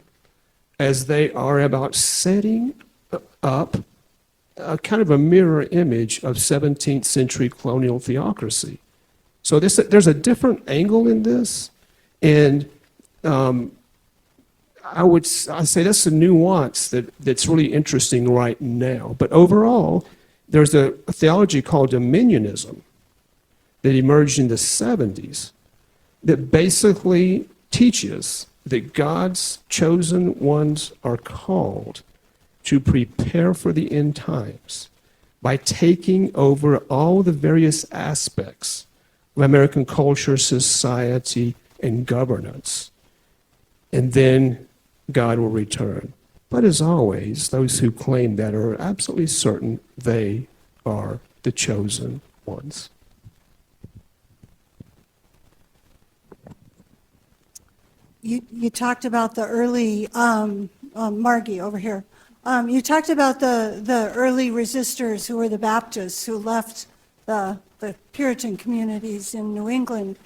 as they are about setting up a kind of a mirror image of 17th century colonial theocracy. So there's a different angle in this, and I say that's a nuance that's really interesting right now. But overall, there's a theology called dominionism that emerged in the 70s that basically teaches that God's chosen ones are called to prepare for the end times by taking over all the various aspects of American culture, society, and governance. And then God will return. But as always, those who claim that are absolutely certain they are the chosen ones. You talked about the early, Margie over here. You talked about the early resistors who were the Baptists who left the Puritan communities in New England.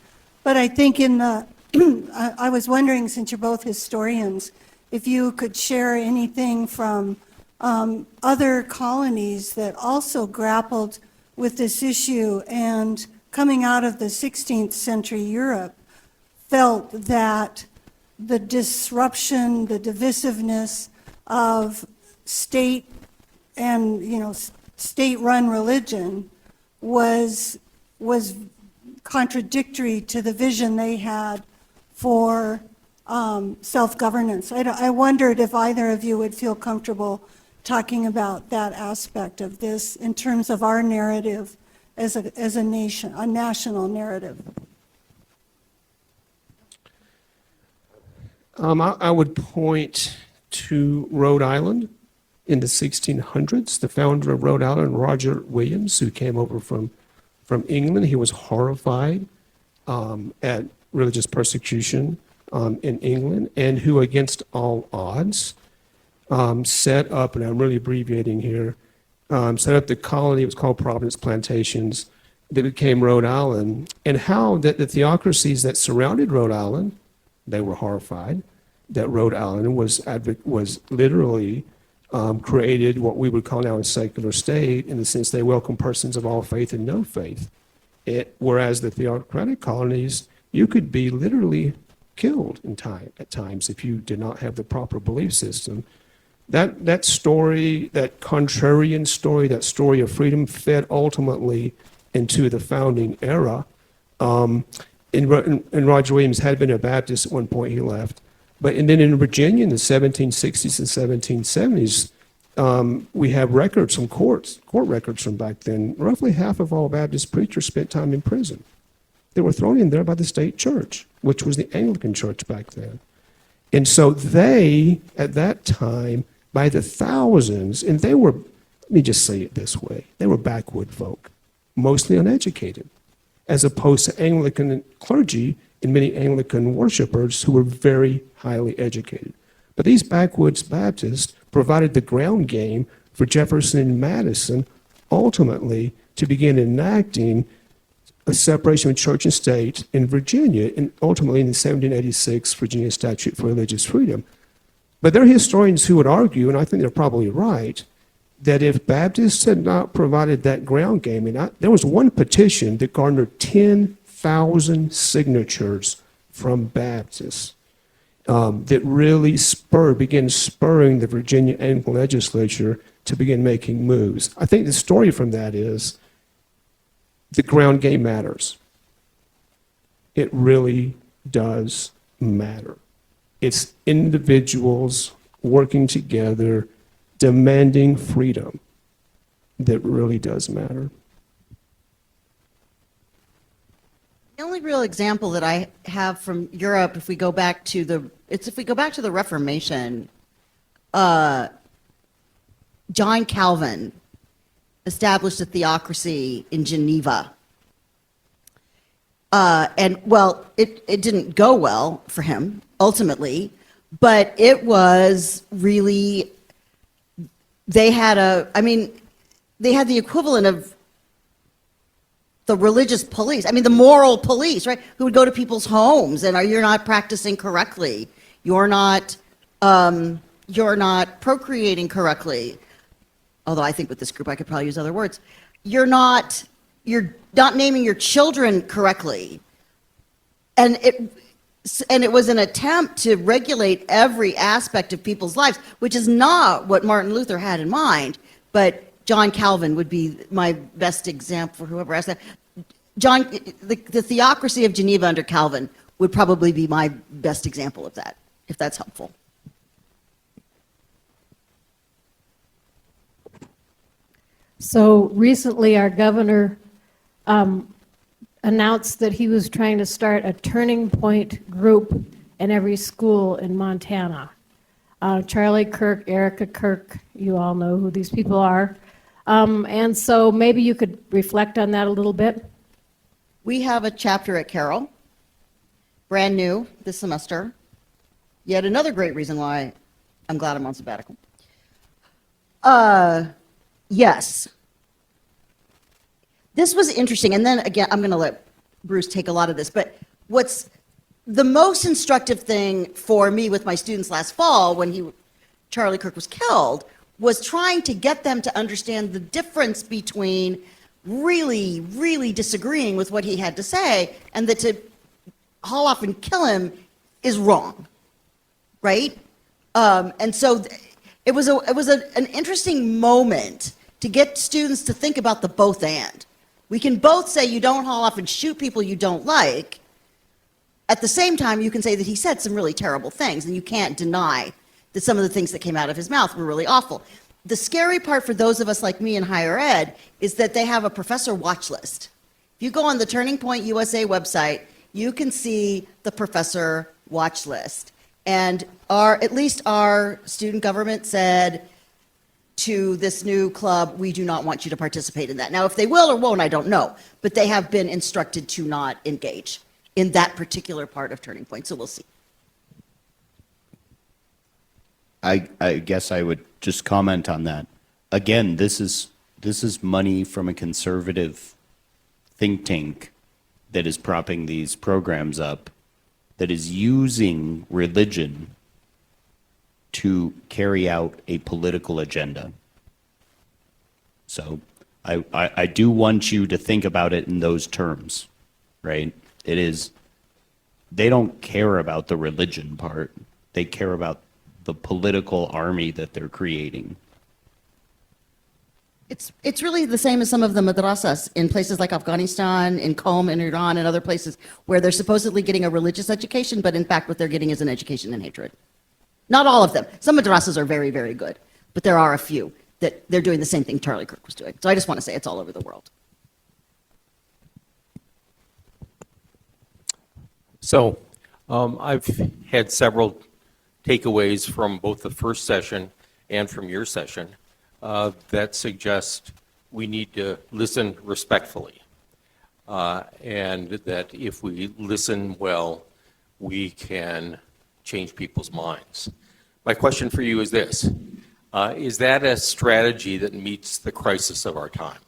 But I think I was wondering, since you're both historians, if you could share anything from other colonies that also grappled with this issue and coming out of the 16th century Europe felt that the disruption, the divisiveness of state and state-run religion was contradictory to the vision they had for self-governance. I wondered if either of you would feel comfortable talking about that aspect of this in terms of our narrative as a nation, a national narrative. I would point to Rhode Island in the 1600s. The founder of Rhode Island, Roger Williams, who came over from England, he was horrified at religious persecution in England, and who, against all odds, set up, and I'm really abbreviating here, set up the colony. It was called Providence Plantations. That became Rhode Island, and how that the theocracies that surrounded Rhode Island, they were horrified that Rhode Island was literally created what we would call now a secular state, in the sense they welcome persons of all faith and no faith. Whereas the theocratic colonies, you could be literally killed at times if you did not have the proper belief system. That story, that contrarian story, that story of freedom fed ultimately into the founding era. And Roger Williams had been a Baptist at one point, he left. And then in Virginia in the 1760s and 1770s, we have records from court records from back then. Roughly half of all Baptist preachers spent time in prison. They were thrown in there by the state church, which was the Anglican church back then. And so they, at that time, by the thousands, and they were, let me just say it this way, they were backwood folk, mostly uneducated, as opposed to Anglican clergy and many Anglican worshipers who were very highly educated. But these backwoods Baptists provided the ground game for Jefferson and Madison ultimately to begin enacting a separation of church and state in Virginia, and ultimately in the 1786 Virginia Statute for Religious Freedom. But there are historians who would argue, and I think they're probably right, that if Baptists had not provided that ground game, and there was one petition that garnered 10,000 100,000 signatures from Baptists that really began spurring the Virginia Anglican legislature to begin making moves. I think the story from that is the ground game matters. It really does matter. It's individuals working together, demanding freedom that really does matter. The only real example that I have from Europe, if we go back to the Reformation, John Calvin established a theocracy in Geneva. It didn't go well for him ultimately, but it was really, they had the equivalent of the religious police, the moral police, right? Who would go to people's homes and you're not practicing correctly. You're not procreating correctly. Although I think with this group I could probably use other words. You're not naming your children correctly. And it was an attempt to regulate every aspect of people's lives, which is not what Martin Luther had in mind, but John Calvin would be my best example for whoever asked that. The theocracy of Geneva under Calvin would probably be my best example of that, if that's helpful. So recently, our governor announced that he was trying to start a turning point group in every school in Montana. Charlie Kirk, Erica Kirk, you all know who these people are. And so maybe you could reflect on that a little bit. We have a chapter at Carroll, brand new this semester. Yet another great reason why I'm glad I'm on sabbatical. Yes. This was interesting. And then again, I'm going to let Bruce take a lot of this. But what's the most instructive thing for me with my students last fall when Charlie Kirk was killed was trying to get them to understand the difference between really, really disagreeing with what he had to say and that to haul off and kill him is wrong, right? And so it was an interesting moment to get students to think about the both and. We can both say you don't haul off and shoot people you don't like. At the same time, you can say that he said some really terrible things, and you can't deny that some of the things that came out of his mouth were really awful. The scary part for those of us like me in higher ed is that they have a professor watch list. If you go on the Turning Point USA website, you can see the professor watch list. And at least our student government said to this new club, we do not want you to participate in that. Now, if they will or won't, I don't know. But they have been instructed to not engage in that particular part of Turning Point, so we'll see. I guess I would just comment on that. Again, this is money from a conservative think tank that is propping these programs up, that is using religion to carry out a political agenda. So I do want you to think about it in those terms, right? They don't care about the religion part. They care about the political army that they're creating. It's really the same as some of the madrasas in places like Afghanistan, in Qom, in Iran, and other places where they're supposedly getting a religious education, but in fact what they're getting is an education in hatred. Not all of them. Some madrasas are very, very good, but there are a few that they're doing the same thing Charlie Kirk was doing. So I just want to say it's all over the world. So I've had several takeaways from both the first session and from your session that suggest we need to listen respectfully, and that if we listen well, we can change people's minds. My question for you is this. Is that a strategy that meets the crisis of our time?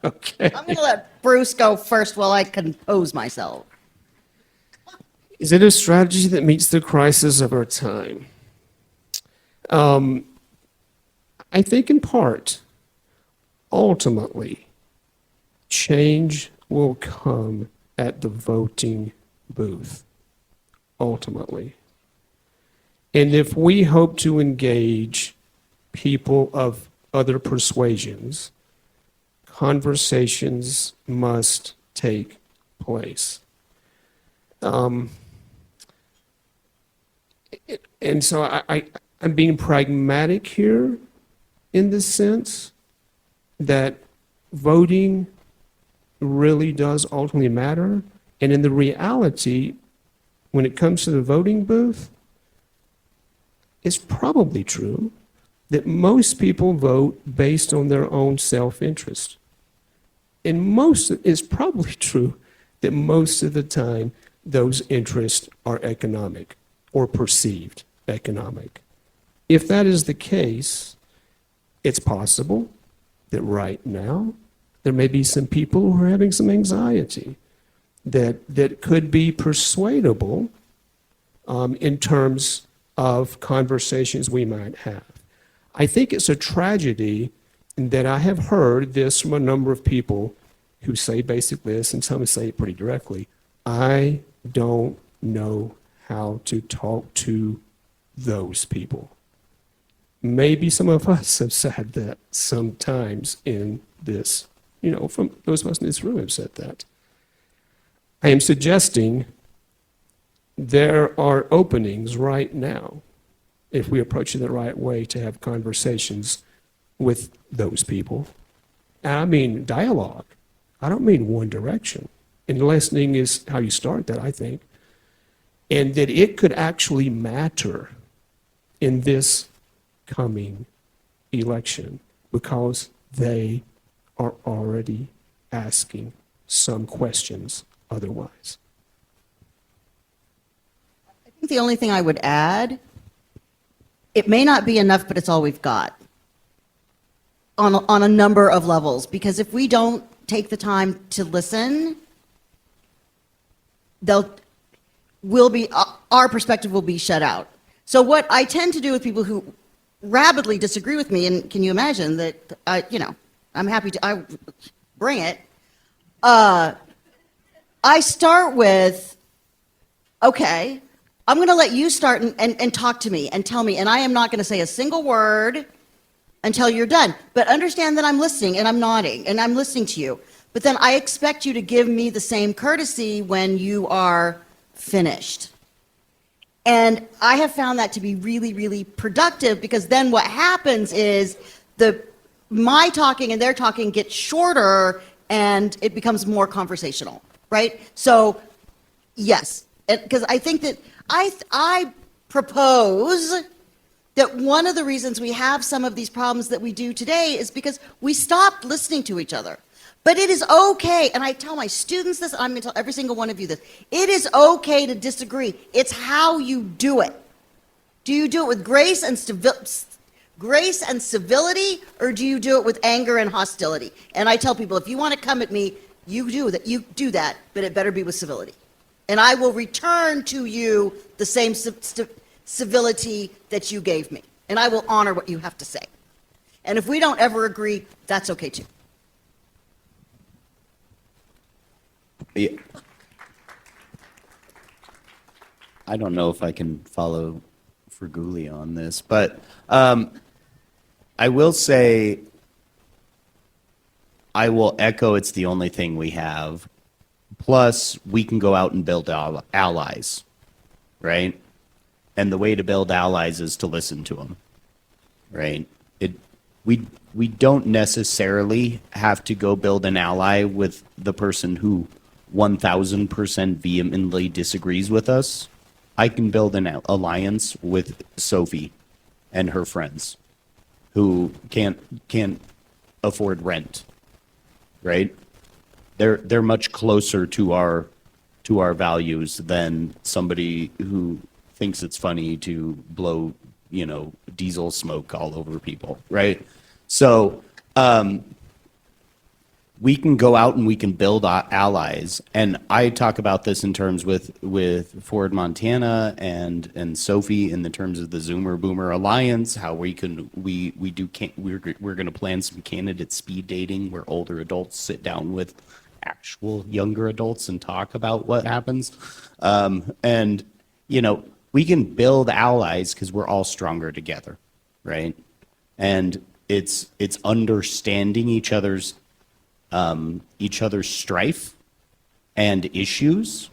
Okay. I'm going to let Bruce go first while I compose myself. Is it a strategy that meets the crisis of our time? I think in part. ultimately, change will come at the voting booth. Ultimately. And if we hope to engage people of other persuasions, conversations must take place. And so I'm being pragmatic here in the sense that voting really does ultimately matter. And in the reality, when it comes to the voting booth, it's probably true that most people vote based on their own self-interest. And it's probably true that most of the time those interests are economic or perceived economic. If that is the case, it's possible that right now there may be some people who are having some anxiety that could be persuadable in terms of conversations we might have. I think it's a tragedy that I have heard this from a number of people who say basically this, and some say it pretty directly. I don't know how to talk to those people. Maybe some of us have said that sometimes in this, from those of us in this room have said that. I am suggesting there are openings right now, if we approach it the right way, to have conversations with those people. And I mean dialogue. I don't mean one direction. And listening is how you start that, I think. And that it could actually matter in this coming election because they are already asking some questions otherwise. I think the only thing I would add, it may not be enough, but it's all we've got on a number of levels. Because if we don't take the time to listen, our perspective will be shut out. So what I tend to do with people who rabidly disagree with me, and can you imagine that, I'm happy to bring it. I start with, okay, I'm going to let you start and talk to me and tell me, and I am not going to say a single word until you're done. But understand that I'm listening and I'm nodding and I'm listening to you. But then I expect you to give me the same courtesy when you are finished. And I have found that to be really, really productive, because then what happens is my talking and their talking gets shorter and it becomes more conversational, right? So, yes, because I think that I propose that one of the reasons we have some of these problems that we do today is because we stopped listening to each other. But it is okay, and I tell my students this, and I'm going to tell every single one of you this, it is okay to disagree. It's how you do it. Do you do it with grace and civility, or do you do it with anger and hostility? And I tell people, if you want to come at me, you do that, but it better be with civility. And I will return to you the same civility that you gave me, and I will honor what you have to say. And if we don't ever agree, that's okay too. Yeah. I don't know if I can follow Fregulia on this, but I will say, I will echo it's the only thing we have. Plus, we can go out and build allies, right? And the way to build allies is to listen to them, right? We don't necessarily have to go build an ally with the person who 1,000% vehemently disagrees with us. I can build an alliance with Sophie and her friends who can't afford rent, right? They're much closer to our values than somebody who thinks it's funny to blow, diesel smoke all over people, right? So we can go out and we can build allies. And I talk about this in terms with Ford Montana and Sophie in the terms of the Zoomer Boomer Alliance, how we're going to plan some candidate speed dating where older adults sit down with actual younger adults and talk about what happens. And, you know, we can build allies because we're all stronger together, right? And it's understanding each other's strife and issues.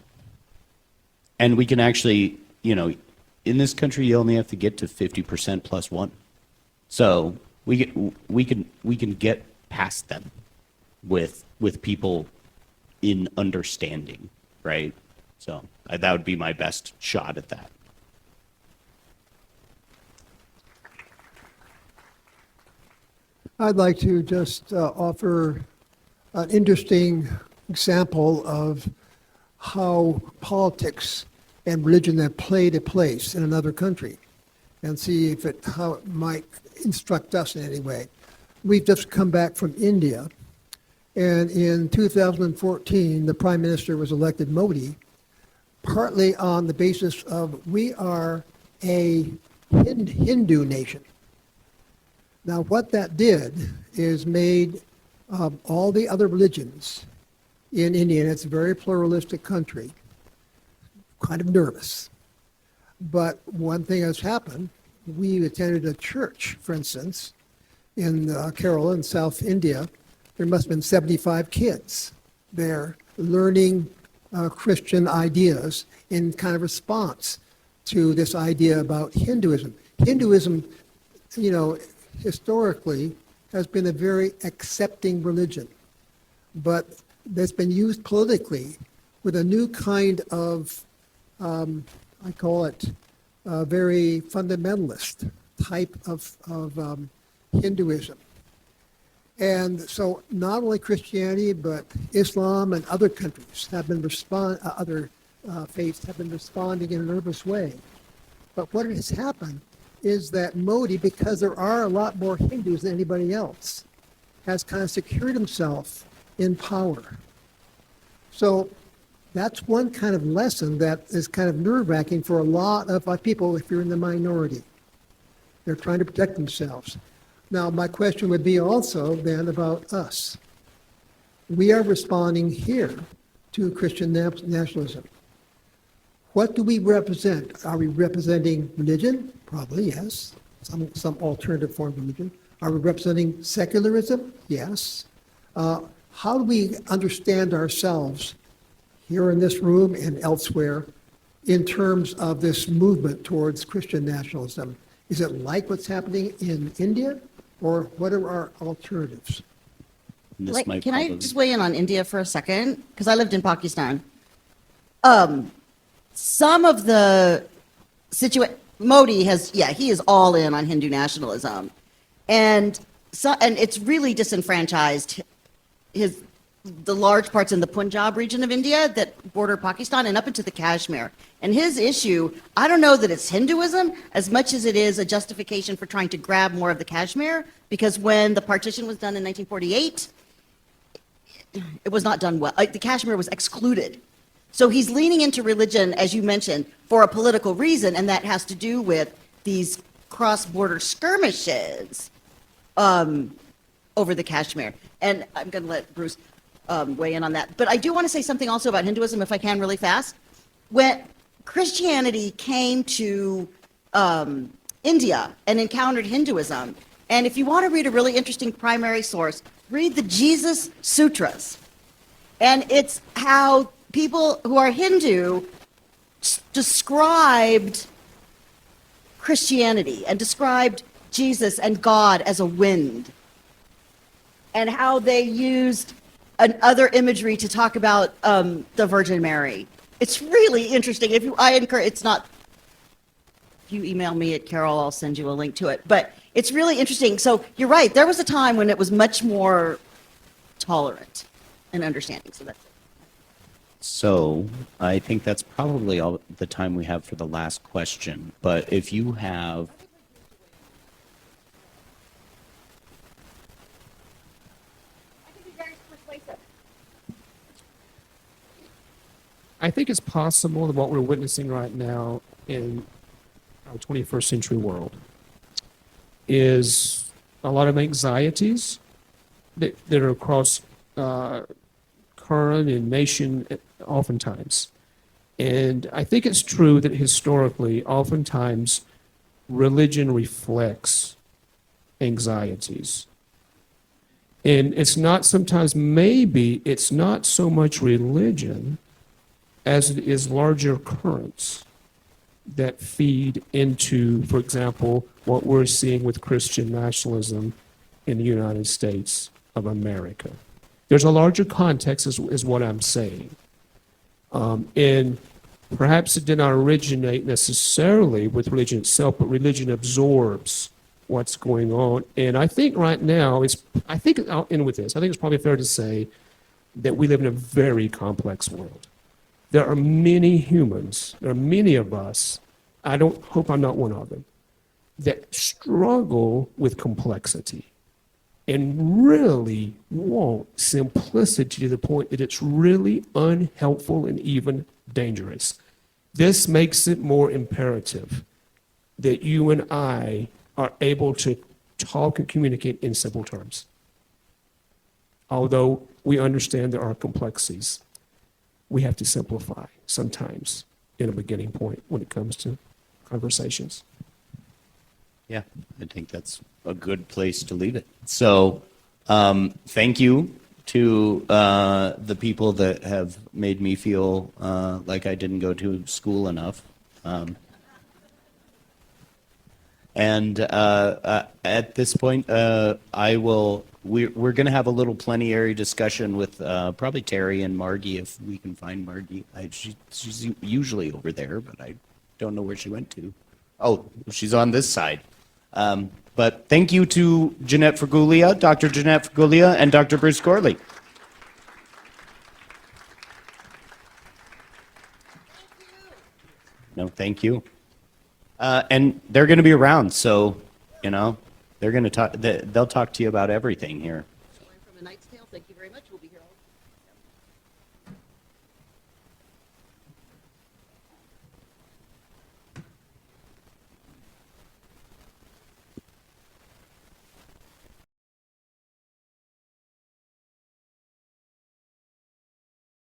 And we can actually, you know, in this country, you only have to get to 50% plus one. So we can get past them with people in understanding, right? So that would be my best shot at that. I'd like to just offer an interesting example of how politics and religion have played a place in another country and see how it might instruct us in any way. We've just come back from India, and in 2014, the Prime Minister was elected Modi, partly on the basis of we are a Hindu nation. Now, what that did is made all the other religions in India, and it's a very pluralistic country, kind of nervous. But one thing has happened. We attended a church, for instance, in Kerala in South India. There must have been 75 kids there learning Christian ideas in kind of response to this idea about Hinduism. Hinduism, you know, historically has been a very accepting religion, but that's been used politically with a new kind of, I call it, very fundamentalist type of Hinduism. And so not only Christianity, but Islam and other countries have been other faiths have been responding in a nervous way. But what has happened is that Modi, because there are a lot more Hindus than anybody else, has kind of secured himself in power. So that's one kind of lesson that is kind of nerve-wracking for a lot of people if you're in the minority. They're trying to protect themselves. Now, my question would be also then about us. We are responding here to Christian nationalism. What do we represent? Are we representing religion? Probably, yes. Some alternative form of religion. Are we representing secularism? Yes. How do we understand ourselves here in this room and elsewhere in terms of this movement towards Christian nationalism? Is it like what's happening in India, or what are our alternatives? Can I just weigh in on India for a second? Because I lived in Pakistan. Some of the Modi he is all in on Hindu nationalism. And it's really disenfranchised the large parts in the Punjab region of India that border Pakistan and up into the Kashmir. And his issue, I don't know that it's Hinduism as much as it is a justification for trying to grab more of the Kashmir, because when the partition was done in 1948, it was not done well. The Kashmir was excluded. So he's leaning into religion, as you mentioned, for a political reason, and that has to do with these cross-border skirmishes over the Kashmir. And I'm going to let Bruce weigh in on that. But I do want to say something also about Hinduism, if I can, really fast. When Christianity came to India and encountered Hinduism, and if you want to read a really interesting primary source, read the Jesus Sutras. And it's how people who are Hindu described Christianity and described Jesus and God as a wind, and how they used other imagery to talk about the Virgin Mary. It's really interesting. If you email me at Carol, I'll send you a link to it. But it's really interesting. So you're right. There was a time when it was much more tolerant and understanding. So that's it. So I think that's probably all the time we have for the last question. But if you have... I think he's very persuasive I think it's possible that what we're witnessing right now in our 21st century world is a lot of anxieties that are across current and nation oftentimes. And I think it's true that historically, oftentimes, religion reflects anxieties. And it's not sometimes, maybe it's not so much religion as it is larger currents that feed into, for example, what we're seeing with Christian nationalism in the United States of America. There's a larger context, is what I'm saying. And perhaps it did not originate necessarily with religion itself, but religion absorbs what's going on. And I think right now, I'll end with this. I think it's probably fair to say that we live in a very complex world. There are many humans, there are many of us, I don't hope I'm not one of them, that struggle with complexity and really want simplicity to the point that it's really unhelpful and even dangerous. This makes it more imperative that you and I are able to talk and communicate in simple terms. Although we understand there are complexities, we have to simplify sometimes in a beginning point when it comes to conversations. Yeah, I think that's a good place to leave it. So, thank you to the people that have made me feel like I didn't go to school enough. And at this point, we're going to have a little plenary discussion with probably Terry and Margie, if we can find Margie. She's usually over there, but I don't know where she went to. Oh, she's on this side. But thank you to Jeanette Fregulia, Dr. Jeanette Fregulia, and Dr. Bruce Gourley. No, thank you. And they're going to be around, so, they're going to talk. They'll talk to you about everything here. From A Knight's Tale, thank you very much. We'll be here all